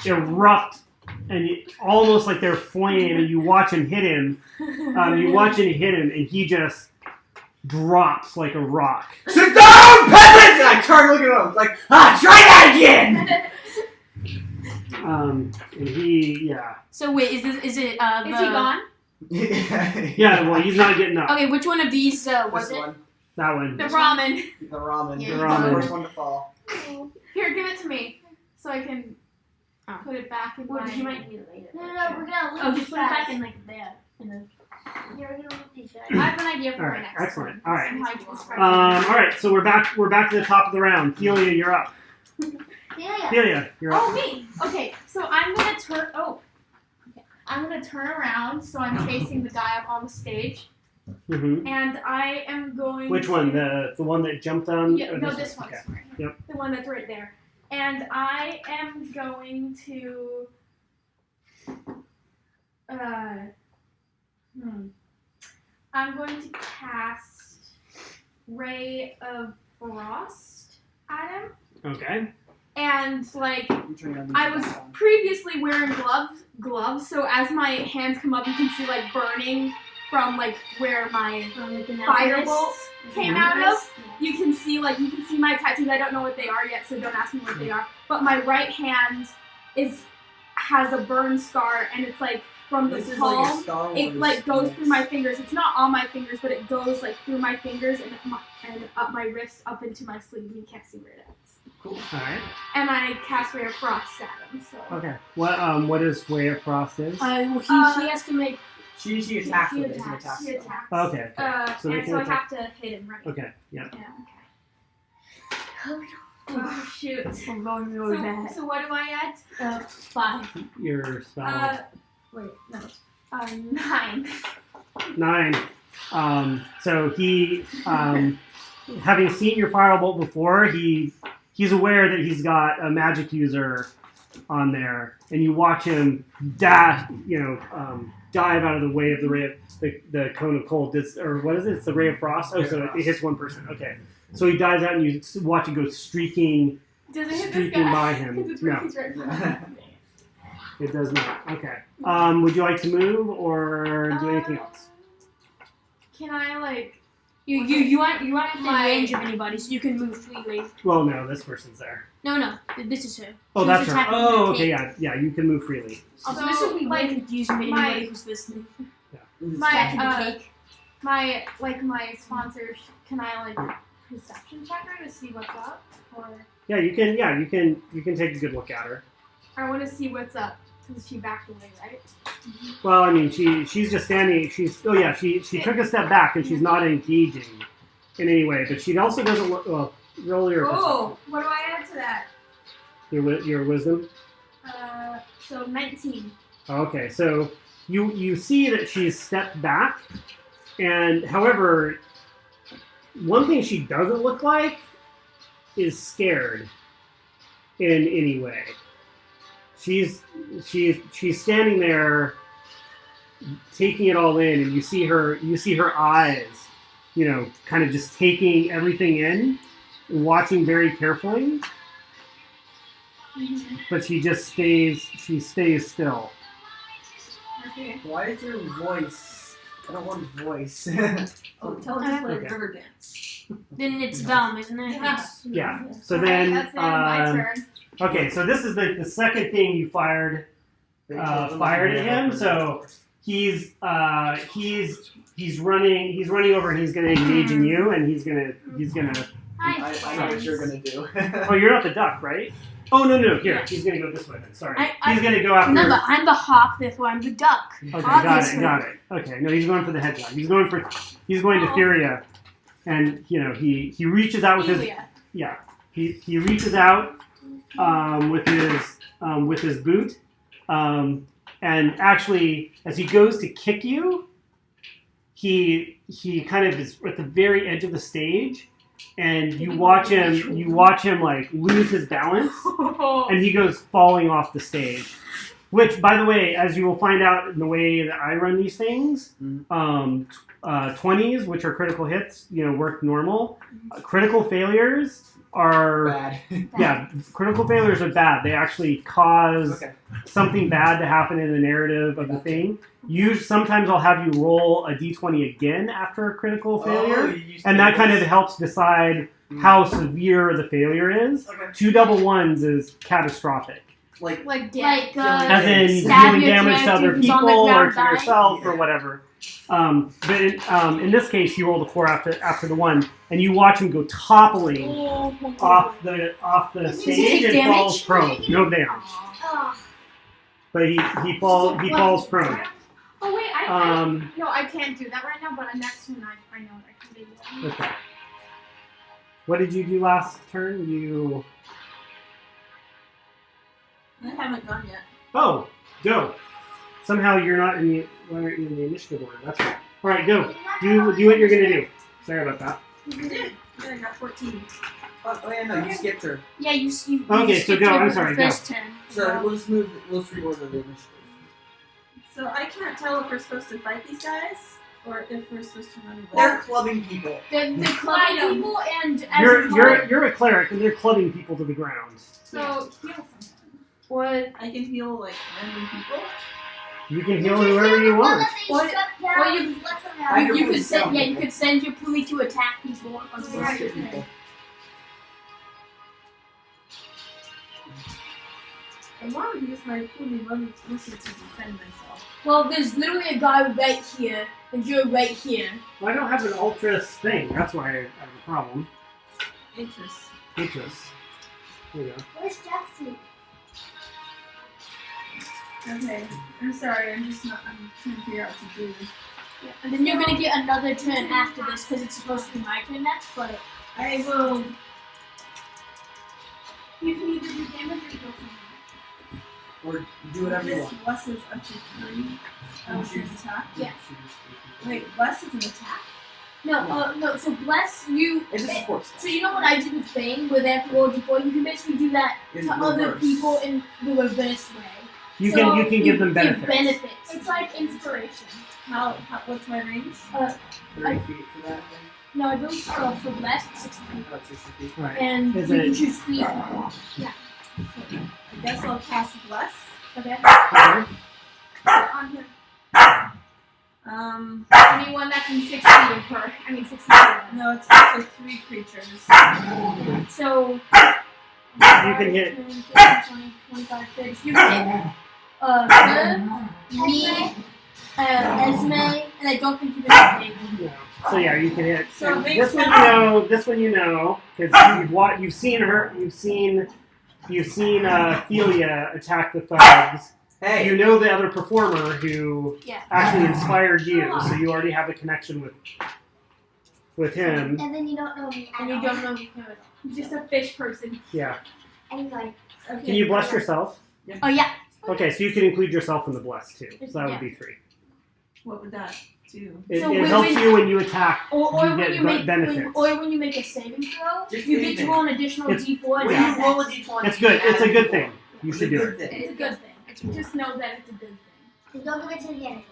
erupt, and almost like they're flame. And you watch him hit him. And he just drops like a rock. Sit down, peasants! And I turn, look at him, like, try that again! And he, So wait, is it? Is he gone? yeah. Well, he's not getting up. Okay, which one of these was This it? one, That one. The ramen. the ramen. Yeah, The the ramen. first one to fall. Here, give it to me, so I can Oh. put it back in Well, my. you might need it later. No, we're gonna look Oh, these just put it back guys. in like there. Yeah, we're gonna look these guys. I have an idea for All my right, next excellent. one. All right. And how to describe All right, so we're back to the top of the round. Thelia, you're up. Yeah. Thelia, you're up. Oh, me. Okay, so I'm gonna turn. Oh. Okay. I'm gonna turn around so I'm facing the guy up on the stage, Mm-hmm. and I am going. Which one? The one that jumped on? Yeah, or no, this one. Okay. Sorry. Yep. The one that's right there. And I am going to. I'm going to cast ray of frost at him, Okay. and like I'm turning on these I was lights on. previously wearing gloves, so as my hands come up, you can see like burning from like where my firebolt came out of. You can see my tattoos. I don't know what they are yet, so don't ask me what they are. But my right hand has a burn scar, and it's like from the This is like a palm. Star Wars It like goes mix. through my fingers. It's not on my fingers, but it goes like through my fingers and up my wrist, up into my sleeve. You can't see where it ends. Cool. All right. And I cast Ray of Frost at him. So. Okay. What is Way of Frost is? Well, he has to make. She attacks He with it. It's an attacks. attack He spell. attacks. Okay. So they and can so I attack. have to hit him, right? Okay. Yeah. Yeah. Okay. Oh shoot. I'm going really bad. So what do I add? 5. Your spell. Wait, no. 9. 9. So he, having seen your firebolt before, he's aware that he's got a magic user on there, and you watch him dive out of the way of the ray of the cone of cold. Or what is it? It's the ray of frost. Oh, so it hits one person. Okay. So he dives out, and you watch it go streaking Does it hit this streaking guy? by him. Because No, he's right behind me. it does not. Okay. Would you like to move or do anything else? Can I like? You aren't in My- range of anybody, so you can move freely. Well, no, this person's there. No, this is her. Oh, She's that's her. attacking Oh, the okay, cake. yeah, you can move freely. Also, So, this would be like, really confusing to my- anybody who's listening. My Attacking the cake. my sponsors. Can I like perception check her to see what's up, or Yeah, you can take a good look at her. I want to see what's up because she backed away, right? Well, I mean, she's just standing. She took a step back and she's not engaging in any way. But she also doesn't look. Well, roll your Oh, what do I add to that? your wisdom. So 19. Okay, so you see that she's stepped back, and however, one thing she doesn't look like is scared in any way. She's standing there, taking it all in, and you see her eyes, kind of just taking everything in, and watching very carefully. But she just stays still. Okay. Why is your voice? I don't want voice. Oh, tell her to play Okay. river dance. Then it's dumb, isn't it? Yeah. Yeah. So Alright, then, that's the end of my turn. okay. So this is the second thing you fired at him. So he's running over and he's going to engage in you, and he's gonna. I know what you're gonna do. Oh, you're not the duck, right? Oh no. Here, he's going to go this way. Then. Sorry, I- he's going to go after. No, but I'm the hawk, therefore I'm the duck. Okay, Obviously. got it. Okay, no, he's going for the hedgehog. He's going to Furia, and he reaches out with his Julia. he reaches out with his boot, and actually as he goes to kick you, he kind of is at the very edge of the stage, and you watch him like lose his balance, and he goes falling off the stage. Which, by the way, as you will find out in the way that I run these things, 20s, which are critical hits, work normal. Critical failures are Bad. yeah, critical failures are bad. They actually cause Okay. something bad to happen in the narrative of the thing. Sometimes I'll have you roll a d20 again after a critical failure, and that kind of helps decide how severe the failure is. Okay. 2 double ones is catastrophic. Like dead. Like, As in stab dealing your damage to other character who's people on the or ground to dying. yourself or whatever. But in this case, he rolled a 4 after the 1, and you watch him go toppling off the Does he stage take and falls damage? prone. No damage, Oh, but he falls prone. Oh wait, Um, I can't do that right now. But next turn, I know what I can do. Okay. What did you do last turn? You I haven't gone yet. go. Somehow you're not in the initiative order. That's right. All right, go. Do what you're gonna do. Sorry about that. You did. Yeah, I got 14. Oh yeah, no, you skipped her. Yeah, you Okay, so skipped go, over I'm the sorry, go. first turn. So we'll just reorder the initiative. So I can't tell if we're supposed to fight these guys Or if we're supposed to run away. They're clubbing people. The clubbing people and as You're a cleric, and they're clubbing people to the ground. So heal someone. what? I can heal like random people. You can heal whoever you want. Or you I you can could send really you could send your pulley to attack people. On the Let's ground. get people. I want to use my pulley mostly to defend myself. Well, there's literally a guy right here, and you're right here. Well, I don't have an ultras thing. That's why I have a problem. Interest. Ultras. There you go. Where's Jesse? Okay. I'm sorry. I'm trying to figure out what to do. And then you're gonna get another turn after this because it's supposed to be my turn next. But I will. You can either do damage or heal someone. Or do whatever you This want. blesses up to 3 of his attack. Yeah. Wait, bless is an attack? no. So bless you. It's a support So spell. you know what I did with Fame, where they have to roll before. You can basically do that In to other reverse. people in the reverse way. You So can give them benefits. benefits. It's like inspiration. How what's my range? 30 feet for that thing. No, I believe for bless it's 60 feet, About 60 feet. Right. and Is you it- can choose speed. I guess I'll cast bless. Okay. Okay. On him. Anyone that's in 60 of her. 60 of her. No, it's also 3 creatures. So You can hit. 10, 15, 20, 25, 30. So you can hit her, me, Esme, and I don't think you can hit David. Yeah. So yeah, you can hit. So it makes This one you sense. know. This one you know because you've seen her. You've seen Thelia attack the thugs. Hey! You know the other performer who Yeah. actually inspired you, so you already have a connection with him. And then you don't know me. And you don't know who it He's just a fish person. Yeah. Anyway. Okay. Can you bless yourself? is. Oh yeah. Okay, so you can include yourself in the bless too. So that Yeah. would be 3. What would that do? It, So it when- helps when- you when you attack. Or You when get you make benefits. when you make a saving throw, Just you get anything. to roll an additional It's- D4. When and you roll a d20, It's good. It's a good thing. You It's a should do good it. thing. It's a good thing. Just know that it's a good thing. Just don't give it to the enemy.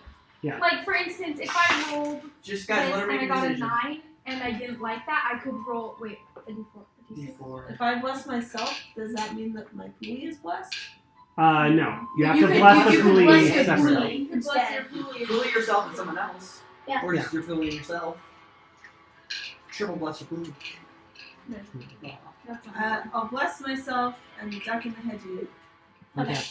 Like, for instance, if I rolled Just guys, let her and make I a got a decision. 9 and I didn't like that, I could roll. Wait, a d4. D4. If I bless myself, does that mean that my pulley is blessed? No. You have You to could- bless you the could pulley bless your separately. pulley. You can bless your pulley. Bully yourself and someone else. Yeah. Or just you're bullying yourself. Triple bless your bully. That's not I'll bless myself and duck in the hedges. Okay.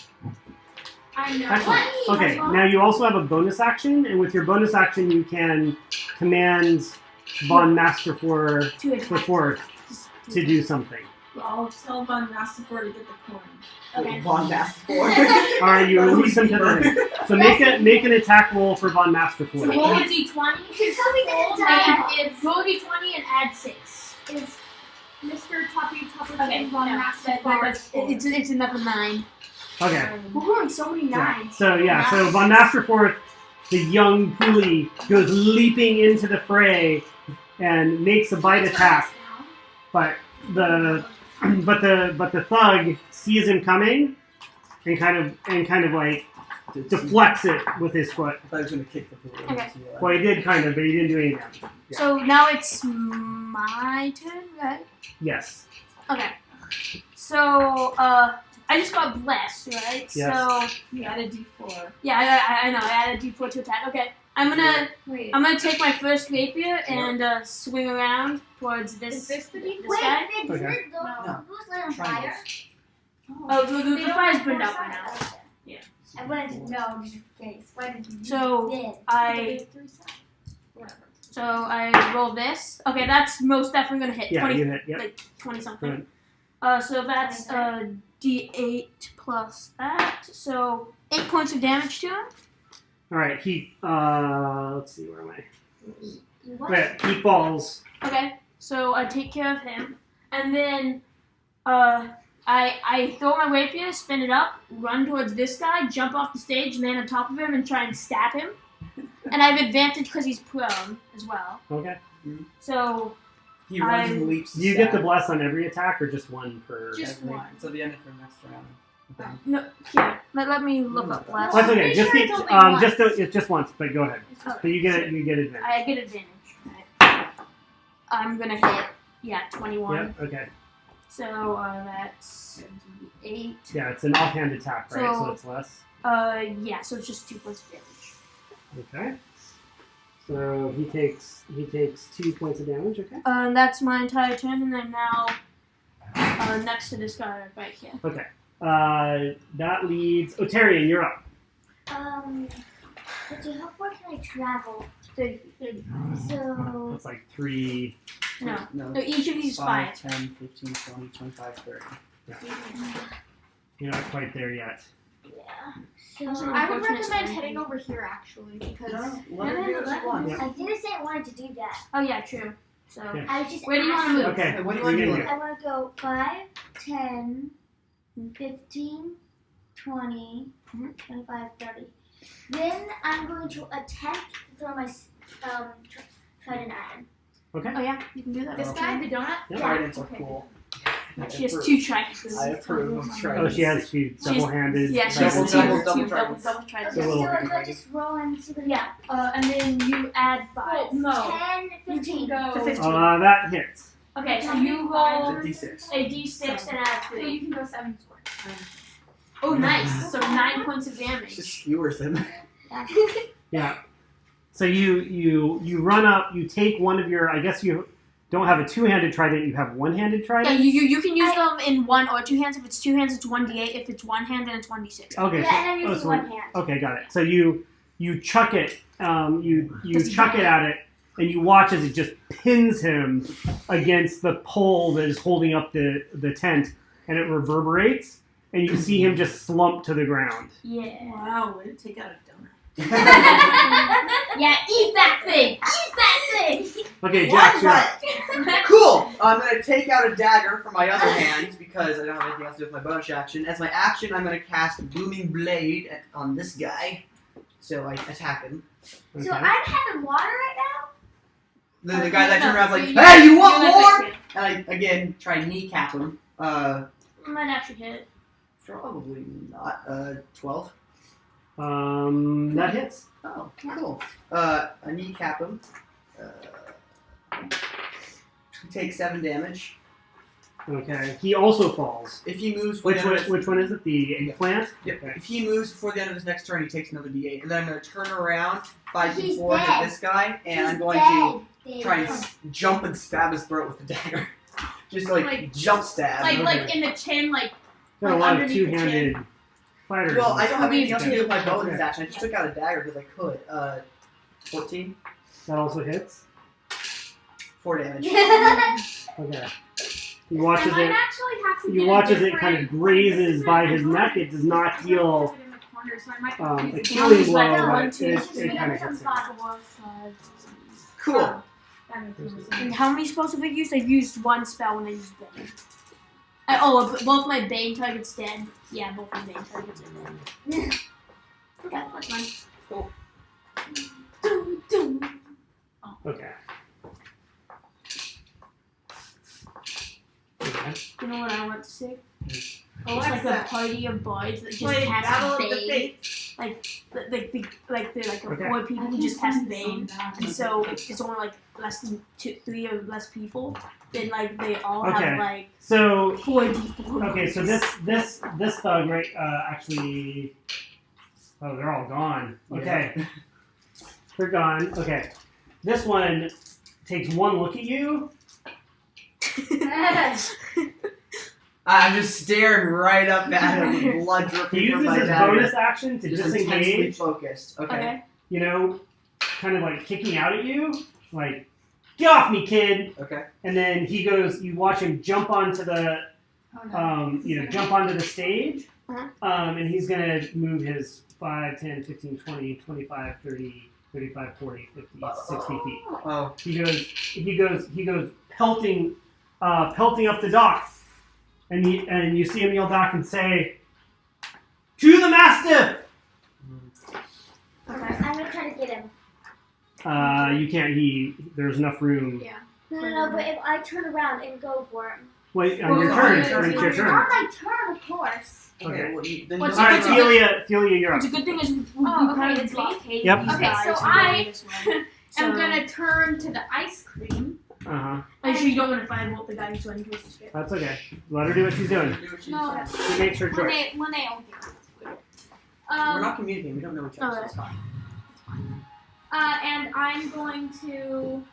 I know. Excellent. Okay, now you also have a bonus action, and with your bonus action, you can command Von Masterfor to the attack. fourth to do something. I'll tell Von Masterfor to get the coin. Okay. Von Masterfor. All right, you release him to the ring. So make an attack roll for Von So Masterfor. roll a d20. Just tell me Roll to and roll a d20 and add 6. Is Mr. Toppy Okay. Von no, Masterfar. it's another 9. Okay. We're rolling so many Yeah. 9s. So Von Masterforth, the young pulley, goes leaping into the fray and makes a bite attack, but the thug sees him coming and kind of like deflects it with his foot. I thought he was going to kick the bully. Okay. Well, he did kind of, but he didn't do any damage. Yeah. So now it's my turn, right? Yes. Okay. So, I just got blessed, right? Yes. So, You add a d4. yeah, I know. I added D4 to attack. Okay. I'm gonna take my first rapier and swing around towards Is this this the d4? Wait, guy. wait, Okay. didn't No. who's lit on Triangles. fire? Oh, the fire's burned out by now. Okay. Yeah. I wanted to know just in case. Why did you So, did? So I roll this. Okay, that's most definitely gonna hit. Yeah, 20, you hit. Yep. like 20 something. Good. So that's D8 plus that. So 8 points of damage to him. All right. He. Let's see. Where am I? What? Wait, he falls. Okay, so I take care of him, and then I throw my rapier, spin it up, run towards this guy, jump off the stage, land on top of him, and try and stab him. And I have advantage because he's prone as well. Okay. So He runs I- and leaps. to Do you get the stab bless on every attack or just one per? Just every- one. Until the end of the next round. No, here. Let me look up last. That's okay. pretty Just sure keep, it's only it's just once, but go ahead. So you get advantage. I get advantage. Right. I'm gonna hit. Yeah, 21. Yep. Okay. So that's 8. Yeah, it's an offhand attack, right? So So- it's less. Yeah. So it's just 2 plus damage. Okay. So he takes 2 points of damage. Okay. That's my entire turn, and I'm now next to this guy right here. Okay. That leads Otarian. You're up. Let's see, how far can I travel? 30. So, It's like 3. No. No. No, each of these 5. 10, 15, 20, 25, 30. You're not quite there yet. yeah. That's So, an I would unfortunate recommend story. heading over here actually because Let her do what she wants. Yeah. I didn't say I wanted to do that. Oh yeah, true. So Yeah. I was just Where do you want to asking. move? Okay. Hey, what do you what want are to you do? gonna I want to go 5, 10, 15, 20, Mhm. 25, 30. Then I'm going to attempt to throw my trident at him. oh yeah, you can do that. this guy, the donut. Yeah. Tridents are Okay. cool. She has 2 tridents. I approve of Oh, tridents. she's double-handed. Yeah, she Double, has double, 2 double double tridents. tridents. Okay, So so we'll- do I just roll and see what Yeah, and then you add 5. No, 10, you 15. can To go. 15. That hits. Okay, so you roll It's a D6. a d6 and add So 3. you can go 7 squares. Oh, nice. So 9 points of Just damage. skewers him. Yeah. So you run up. You take one of your. I guess you don't have a 2-handed trident. You have 1-handed Yeah, trident. you can use them in 1 or 2 hands. If it's 2 hands, it's 1d8. If it's 1 hand, then it's 1d6. Okay. Yeah, and I'm so, using so one hand. Okay, got it. So you chuck it. You Does it chuck hit? it at it, and you watch as it just pins him against the pole that is holding up the tent, and it reverberates, and you see him just slump to the ground. Yeah. Wow, way to take out a donut. Yeah, eat that thing! Eat that thing! Okay, Jack, you're up. Cool! I'm going to take out a dagger from my other hand because I don't have anything else to do with my bonus action. As my action, I'm going to cast Blooming Blade on this guy. So I attack him. Okay. So I'm having water right now? The guy that turned around was like, You- hey, you want you more? like And I, again, try and kneecap him. Might actually hit. Probably not. 12. That hits. Oh, cool. I kneecap him. Take 7 damage. Okay. He also falls. If he moves Which before the end of which one is it? The eggplant. Yep. Okay. If he moves before the end of his next turn, he takes another D8. And then I'm going to turn around 5 He's before hit dead. this guy, and He's I'm going dead. to try and jump and stab his throat with the dagger. Just like jump stab. Like in the chin, like Got a lot of underneath the 2-handed fighters. Well, I don't have anything Me else to do with my bonus Okay. action. I just took out a dagger because I could. 14, That also hits. 4 damage. Okay. You watch I as might it. actually have to You get watch a as it kind of different- grazes by I his don't neck. know. It does not heal Put it in the corner, so I might a use it. killing It's like blow, one, but two, it three, kind of hits him. Cool. That makes more sense. And how many spells have I used? I've used 1 spell when I used Bane. Both my Bane targets dead. Yeah, both my Bane targets are dead. Okay, that's fine. Cool. Okay. Okay. You know what I want to say? Oh, It's what's like a that? party of boys that just Play Battle cast of the Bane. Fates. They're like a Okay. boy people who just cast Bane. And so if it's only like less than 3 or less people, then like they all Okay. have like So 4d4. okay, so this thug right actually. Oh, they're all gone. Okay, they're gone. Okay, this one takes 1 look at you. I'm just staring right up at him with blood He dripping from uses my his dagger. bonus action to Just intensely disengage. focused. Okay. Okay. You know, kind of like kicking out at you, like get off me, kid. Okay. And then he goes. You watch him jump onto the Oh, no. jump onto the stage, Uh-huh. and he's going to move his 5, 10, 15, 20, 25, 30, 35, 40, 50, 60 feet. Oh. He goes pelting up the dock, and you see him yell back and say, "To the Mastiff!" I'm gonna try to get him. You can't. There's enough room. Yeah. No, but if I turn around and go for him. Wait, on Well, your it's turn. on It's your your It's turn. not my turn, of course. Okay, well, then What's All right, it's Celia, you're up. It's a good thing is we Oh, kind okay, of it's blocked Hayden's Yep. Okay, guy, so he I- went this way. I'm So- gonna turn to the ice cream. Make sure you don't want to firebolt the guy who's running towards the ship. That's okay. Let her do what she's doing. No, She makes her choice. Lene will do it. We're not communicating. We don't know each other. So Alright. it's fine. And I'm going to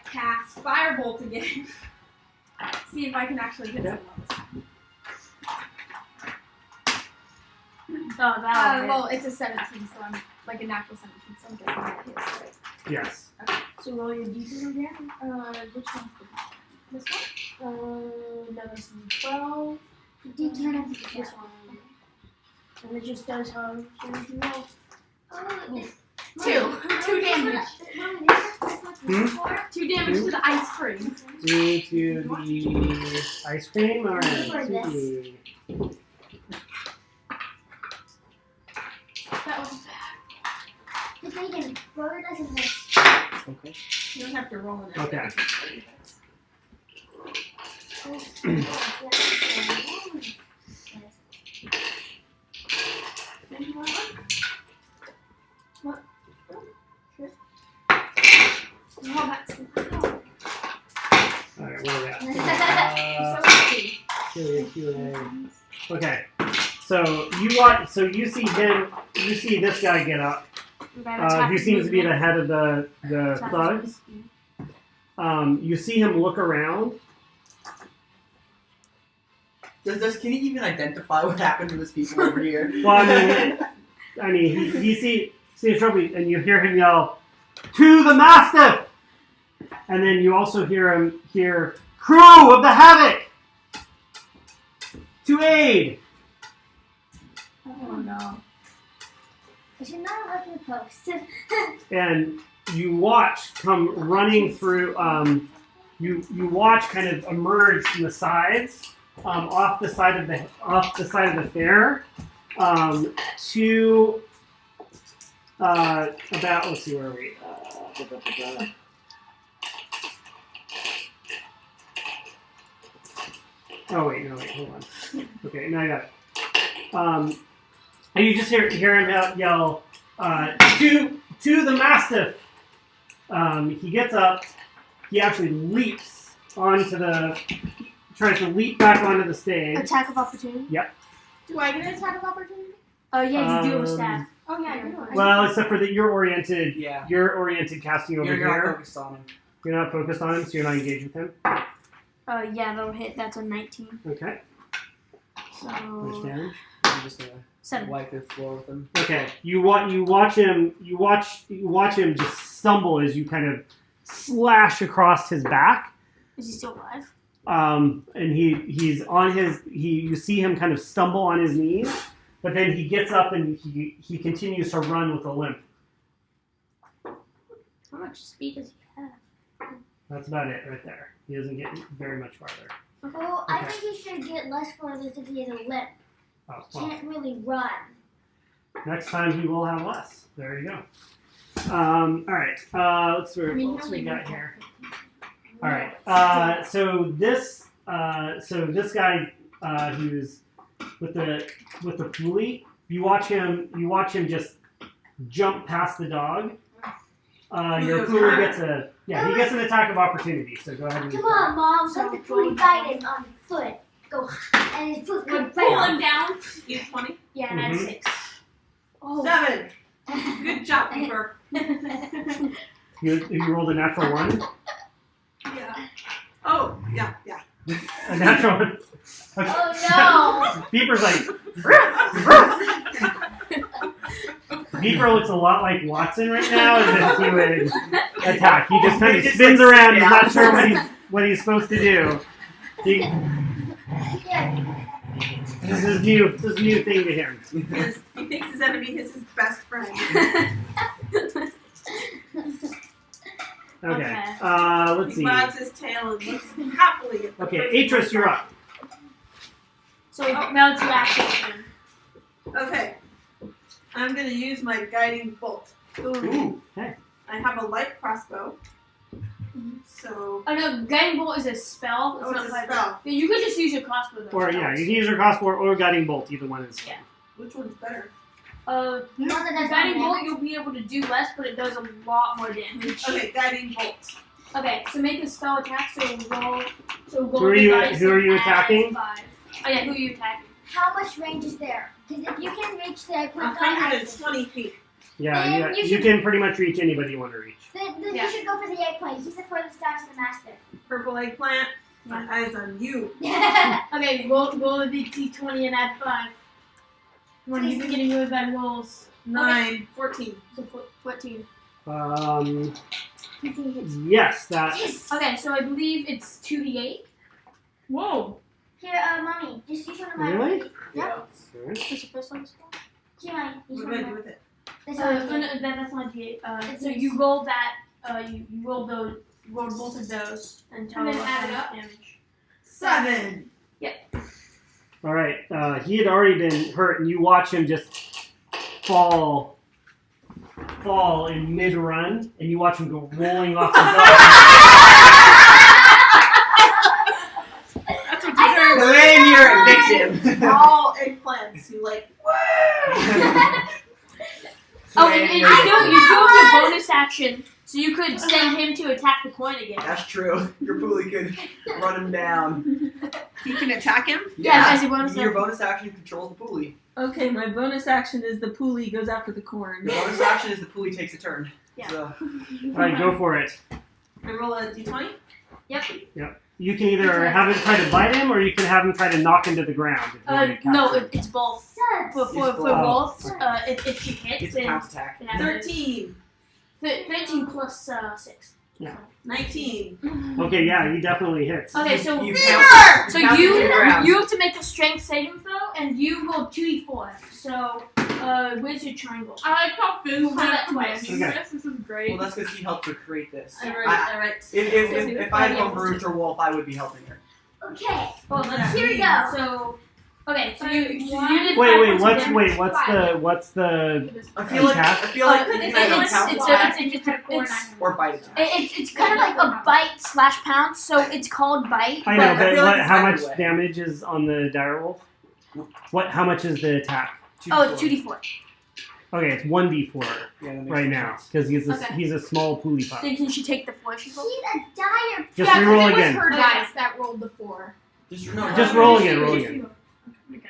cast Firebolt again. See if I can actually hit someone this time. Oh, that Well, it's a 17, so I'm like a natural 17, so I'm guessing that hits, right? Yes. So roll your d4 again. Which one's the This one? No, that's 12. D10 of the This one. And it just does how you roll. Oh, Two damage. Hmm? 2 damage to the ice cream. 3 to the ice cream. All right. For this. Susie. That was bad. The bacon, Roller doesn't miss. Okay. You don't have to roll it. Okay. Oh, that's All right. Where are we at? so lucky. Q&A. Okay. So you watch. So you see him. You see this guy get up. Who seems to be the head of the thugs. You see him look around. Can he even identify what happened to his people over here? Well, I mean, he sees trouble, and you hear him yell, "To the Mastiff!" And then you also hear "Crew of the Havoc! To aid!" Oh no. I should not have left the post. And you watch come running through. You watch kind of emerge from the sides, off the side of the fair, to about. Let's see, where are we? Oh wait, no, wait, hold on. Okay, now I got it. And you just hear him yell, to the Mastiff. He gets up. He actually leaps tries to leap back onto the stage. Attack of opportunity? Do I get an attack of opportunity? Yeah, you do have a staff. Oh, yeah, I do. Well, except for that you're oriented. Yeah. You're oriented casting over You're not here. focused on him. You're not focused on him, so you're not engaged with him. Yeah, that'll hit. That's a 19. Okay. How much So damage? I'm just gonna 7. wipe the floor with him. Okay. You watch him just stumble as you kind of slash across his back. Is he still alive? And he's on his. You see him kind of stumble on his knees, but then he gets up and he continues to run with a limp. How much speed does he have? That's about it right there. He doesn't get very much farther. Well, I Okay. think he should get less further since he has a limp. Oh, well, Can't really run. next time he will have less. There you go. All right. Let's see what else we got here. All right. So this guy who's with the pulley. You watch him just jump past the dog. Your pulley gets he gets an attack of opportunity. So go ahead and. Come on, Mom. Let the pulley bite him on the foot. Go, and his foot goes Pull right him on. down. You have 20. Yeah, and that's Mhm. 6. Oh. 7. Good job, Beaver. You rolled a natural 1. Yeah. Oh, yeah. A natural 1. Okay. Oh Beeper's like. Beeper looks a lot like Watson right now, as if he would attack. He just kind of spins around. He's not sure what he's supposed to do. no! Yeah. This is new thing to him. He thinks his enemy is his best friend. Okay. Let's He see. wags his tail and looks happily at the Okay, person. Atris, you're up. So now it's your action. Okay. I'm going to use my guiding bolt. Ooh. Okay. I have a light crossbow. So. Oh no, guiding bolt is a spell. Oh, it's a not spell. Yeah, you could just use your crossbow though. Or yeah, you can use your crossbow or guiding bolt. Either one is. Yeah. Which one's better? One that does Guiding more bolt damage. you'll be able to do less, but it does a lot more damage. Okay, guiding bolt. Okay, so make a spell attack. So roll. Who are you attacking? 5. Oh yeah, who are you attacking? How much range is there? Because if you can reach the eggplant, 120 feet. Yeah, Then you you should- can pretty much reach anybody you want to reach. then Yeah. you should go for the eggplant. He's the furthest down to the master. Purple eggplant. My eyes on you. Okay, roll the d20 and add 5. When you're beginning really bad rolls. 9, 14. So 14. Yes, that. Yes. Okay, so I believe it's 2d8. Whoa. Here, mommy, just use one of my. Really? Yep. What's the first one? Here, mommy, use What one do I of do my. with it? This No, one. that's not d8. It's So this. you roll that. You roll both of those and tell And then us add how it much up? damage. 7. All right. He had already been hurt, and you watch him just fall in mid-run, and you watch him go rolling off the That's what deserves. Blame your victim. All eggplants. You like, woo! Oh, and you still have your bonus action, so you could send him to attack the coin again. That's true. Your pulley could run him down. You can attack him? Yeah, as a bonus Your action. bonus action controls the pulley. Okay, my bonus action is the pulley goes after the corn. Your bonus action is the pulley takes a turn. Yeah. So, All right, go for it. I roll a d20? You can either have him try to bite him, or you can have him try to knock him to the ground. If you want to No, capture him. it's both. Sucks. For both. both, if she hits, it's a then counterattack. 13. 13 plus 6. 19. Okay, yeah, he definitely hits. Okay, so You so count to the ground. you have to make a strength saving throw, and you roll 2d4. So, where's your triangle? I like how Finn We'll have that commanding twice. Okay. this. This is great. Well, that's because he helped her create this. Alright. If I had homebrewed her wolf, I would be helping her. Okay. Well, let's Here we go. So, okay, so you did 5 Wait, points of damage. what's the? I feel like It's or bite attack. it's kind of like a bite / pounce, so it's called bite. I know, I but feel like it's how either much way. damage is on the direwolf? How much is the attack? Oh, 2d4. Okay, it's 1d4 Yeah, that makes right sense. now because Okay. he's a small pulley pup. Then can she take the 4 she He's rolled? a dire. Just yeah, 'cause reroll it was again. her Okay. dice that rolled the 4. Just roll again. Roll again.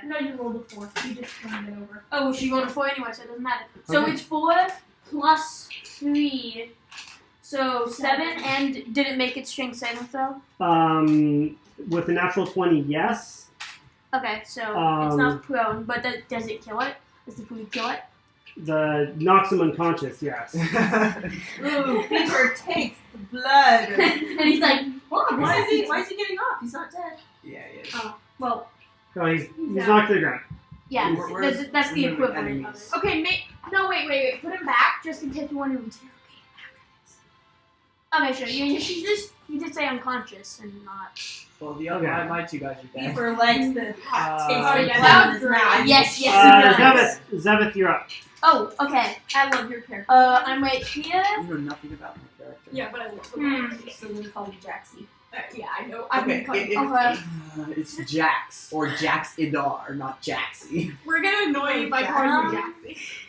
No, you rolled a 4. You just turned it over. Oh, well, she rolled a 4 anyway, so it doesn't matter. So Okay. it's 4 plus 3. So 7, and did it make its strength saving throw? With a natural 20, yes. Okay, so it's not prone, but does it kill it? Does the pulley kill it? The knocks him unconscious, yes. Ooh, Peter takes the blood. And he's like, Why is he getting off? He's not dead. Yeah, it is. well, So he's knocked to the ground. yeah, Where's- that's the where's the equivalent of enemies? it. Okay, no, wait. Put him back just in case you want to interrogate Okay, sure. You just say unconscious and not. Well, the Okay. other my 2 guys are dead. Peter likes the taste Oh, of yeah, blood that in was his great. mouth. Yes, yes, he does. Zevith, you're up. Oh, okay. I love your character. I'm right here. You know nothing about my character. Yeah, but I love Hmm. So we call you Jaxie. Yeah, I know. I'm Okay, Okay. it's Jax or Jax Idar, not Jaxie. We're gonna annoy you by calling you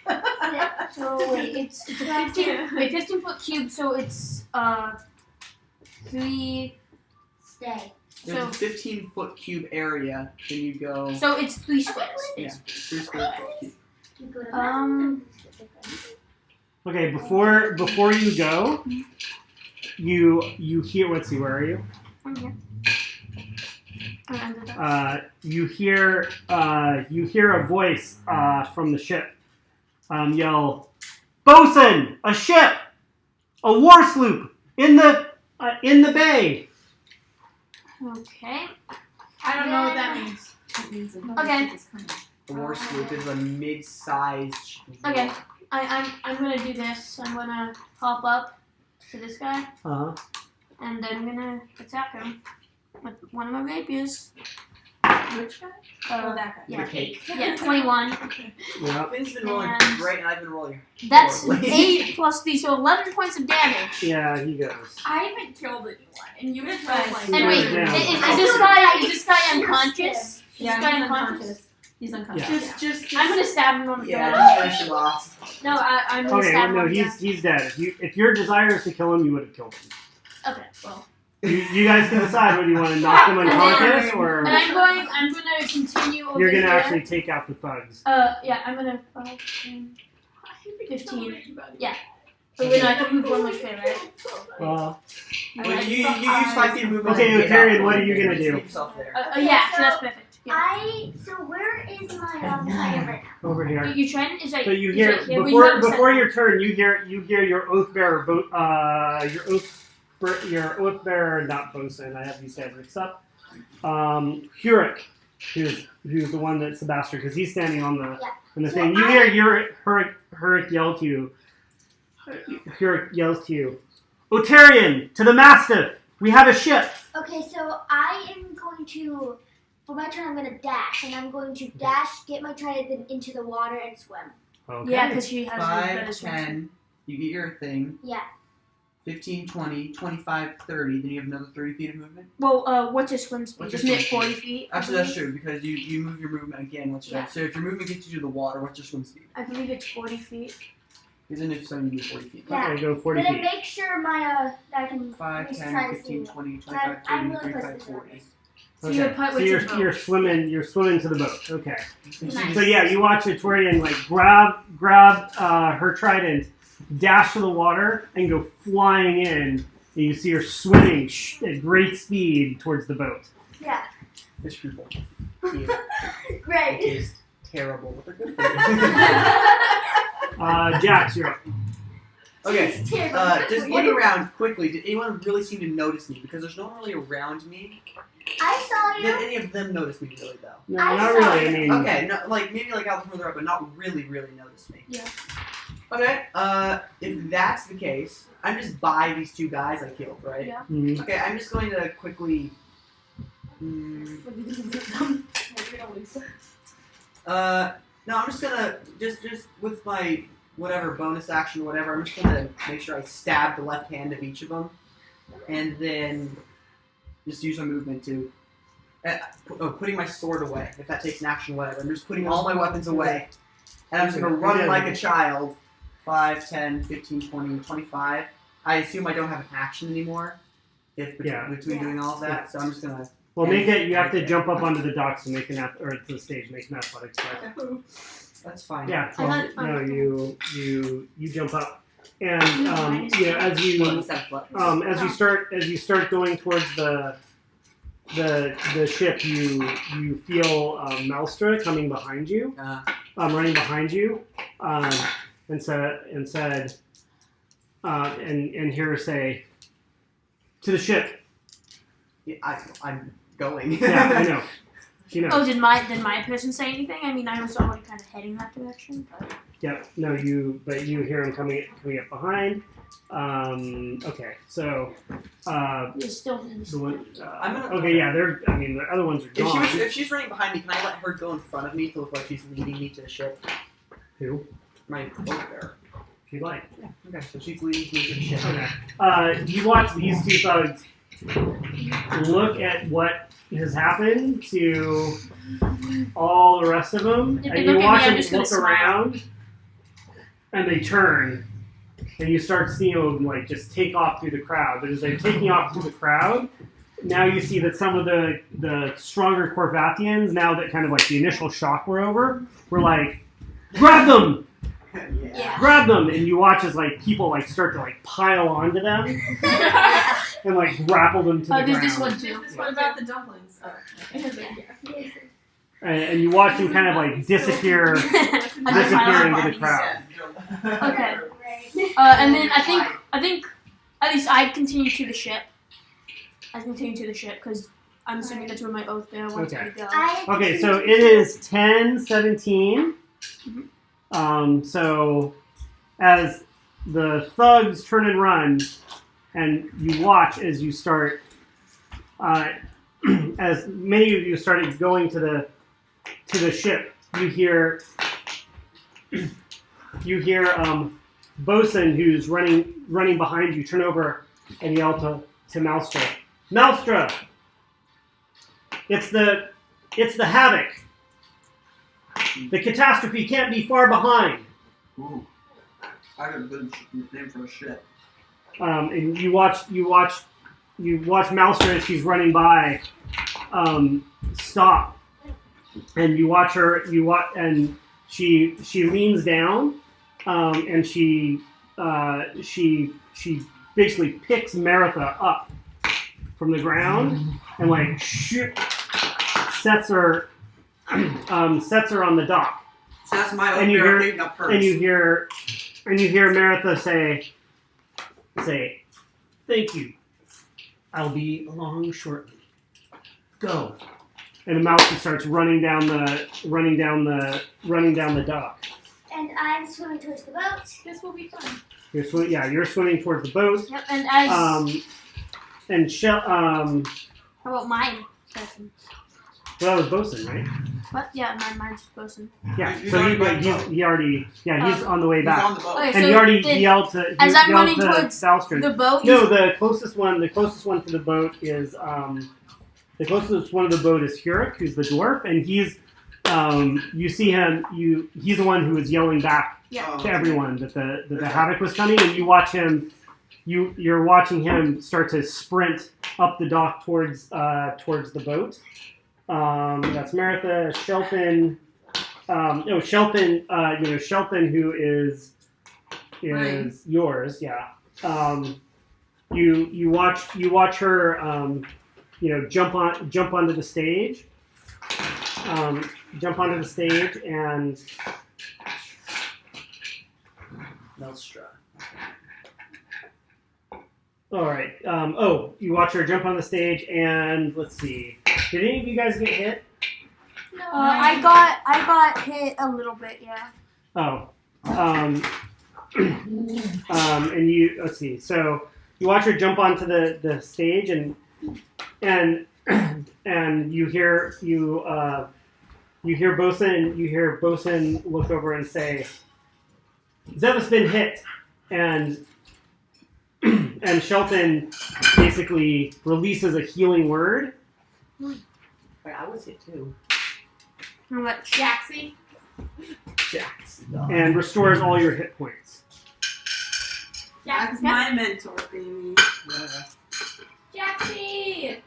Jaxie. So wait, it's a 15 foot cube. So it's 3. Stay. There's So a 15-foot cube area, then you go. so it's 3 squares. Yeah, 3 square foot cube. You go to Okay, before you go, you hear. Let's see, where are you? I'm here. I'm under that. You hear a voice from the ship yell, "Bosun, a ship, a war sloop in the bay." Okay. I don't know what that means. Okay. The war sloop is a mid-sized. Okay. I'm gonna do this. I'm gonna hop up to this guy, Uh huh. and I'm gonna attack him with one of my rapiers. Which guy? Oh, that guy. Yeah. The cake. Yeah, 21. Yeah. Finn's been rolling And- great, and I've been rolling. That's horribly. 8 plus 3, so 11 points of damage. Yeah, he goes. I haven't killed anyone, and you guys Right. rolled like. And wait, Yeah. is this guy unconscious? Yeah, Is this guy he's unconscious? unconscious. He's unconscious. Just. I'm gonna stab him on the Yeah, ground. just finish him off. No, I'm gonna Okay, stab him no, on the ground. he's dead. If your desire is to kill him, you would have killed him. Okay, well. You guys can decide whether you want to knock him unconscious or And I'm gonna continue over you're gonna here. actually take out the thugs. Yeah, I'm gonna 15. Yeah. So then I can move one much way, right? Well, Well, you use 5 feet of movement. Okay, and get Tyrion, out. what are you gonna do? Keep yourself there. Yeah, so that's perfect. Yeah. So where is my trident right now? over here. You trying is like So you is hear like here. We before have a before set- your turn, you hear your oath bearer, your oath bearer, not bosun. I have these guys mixed up. Hurik, who's the one that's the bastard, because he's standing on the So thing. You hear Hurik yell to you. Hurik yells to you, Otarian, to the Mastiff! We have a ship! Okay, so I am going to, for my turn, I'm going to dash, and I'm going to dash, get my trident, then into the water and swim. Okay. Yeah, because she has a 5, better swim. 10, you get your thing. Yeah. 15, 20, 25, 30, then you have another 30 feet of movement. Well, what's your swim speed? What's your Isn't it swim 40 speed? feet? I Actually, that's believe? true, because you move your movement again once you're Yeah. done. So if your movement gets you to the water, what's your swim speed? I believe it's 40 feet. Isn't it so you move 40 feet? Yeah. Okay, go 40 But I feet. make sure my, I can 5, just 10, try to 15, see. 20, But 25, I'm 30, really 35, close to 40. So you would put So with your boat. you're swimming to the boat. Okay. Nice. So yeah, you watch Torian like grab her trident, dash to the water, and go flying in. And you see her swimming at great speed towards the boat. Yeah. Fish people. Great. It is terrible, but they're good for you. Jax, you're up. Okay, It's terrible. just looking around quickly, did anyone really seem to notice me? Because there's no one really around me. I saw Did you. any of them notice me really, though? No, I not saw really. I it. mean, Okay, no, like maybe like out further up, but not really notice me. Yeah. Okay, if that's the case, I'm just by these 2 guys I killed, right? Yeah. mhm. Okay, I'm just going to quickly. No, I'm just gonna just with my whatever bonus action, or whatever. I'm just gonna make sure I stab the left hand of each of them, and then just use my movement to. Putting my sword away, if that takes an action, whatever. I'm just putting all my weapons away. And I'm just going to run like a child. 5, 10, 15, 20, 25. I assume I don't have an action anymore between doing all of that, so I'm just going to... Well, make it. You have to jump up onto the docks and make or to the stage, make an athletics check. That's fine. Yeah. I Well, thought- no, you jump up, and as you start going towards the ship, you feel Melstra coming behind you, running behind you, and hear her say, "To the ship." Yeah, I'm going. Yeah, I know. She knows. Oh, did my person say anything? I mean, I was already kind of heading that direction. But... Yeah, no, you hear him coming up behind. Okay, so You're still the one. I'm gonna- Okay, yeah, the other ones are gone. If she's running behind me, can I let her go in front of me to look like she's leading me to the ship? Who? My boat bearer. If you'd like. Yeah. Okay, so she's leading me to the ship. Okay. You watch these 2 thugs look at what has happened to all the rest of them, If and they you look at watch me, I'm them just gonna look smile. around, and they turn, and you start seeing them like just take off through the crowd. But as they're taking off through the crowd, now you see that some of the stronger Corvathians, now that kind of like the initial shock were over, were like, grab them! Yeah. Grab them! And you watch as like people like start to like pile onto them and like grapple them to the there's ground. this one too. What about the dumplings? Oh, okay. And you watch them kind of like disappear into the crowd. Okay. And then I think at least I continue to the ship. I continue to the ship because I'm assuming that's where my oath bearer wants me to go. Okay, so it is 10:17. So as the thugs turn and run, and you watch as you start as many of you started going to the ship, you hear Bosun, who's running behind you, turn over and yell to Malstra. Malstra! It's the Havoc. The catastrophe can't be far behind. Ooh. I got a good name for a ship. And you watch Malstra as she's running by, stop, and you watch her. And she leans down, and she basically picks Maritha up from the ground and like sets her on the dock. So that's my And you own hear- up purse. And you hear Maritha say, "Thank you. I'll be along shortly. Go." And Malstra starts running down the dock. And I'm swimming towards the boat. This will be fun. You're swimming towards the boat. Yep, and as And how about mine? well, that was Bosun, right? What? Yeah, mine's Bosun. Yeah. He's So already back up. he already he's on the way He's back. on the boat. Okay, And so he already the- yelled to as I'm yelled running to towards Salstrom. the boat. No, the closest one to the boat is Hurek, who's the dwarf, and he's you see him he's the one who was yelling back Yeah. to everyone that the Havoc was coming, and you watch him you're watching him start to sprint up the dock towards the boat. That's Maritha, Shelton. Shelton. Shelton, who is Right. yours. Yeah. You watch her. Jump onto the stage. Jump onto the stage and Melstra. All right. You watch her jump on the stage and let's see. Did any of you guys get hit? No. I got hit a little bit. Yeah. Oh. And let's see. So you watch her jump onto the stage and you hear Bosun look over and say, "Zeva's been hit," and Shelton basically releases a healing word. Wait, I was hit too. How much? Jaxie. And restores all your hit points. That's my mentor, baby. Jaxie.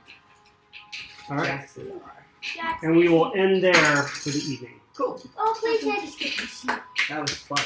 All right. Jackson. Jaxie. And we will end there for the evening. Cool. Oh, please, can I just get this sheet? That was fun.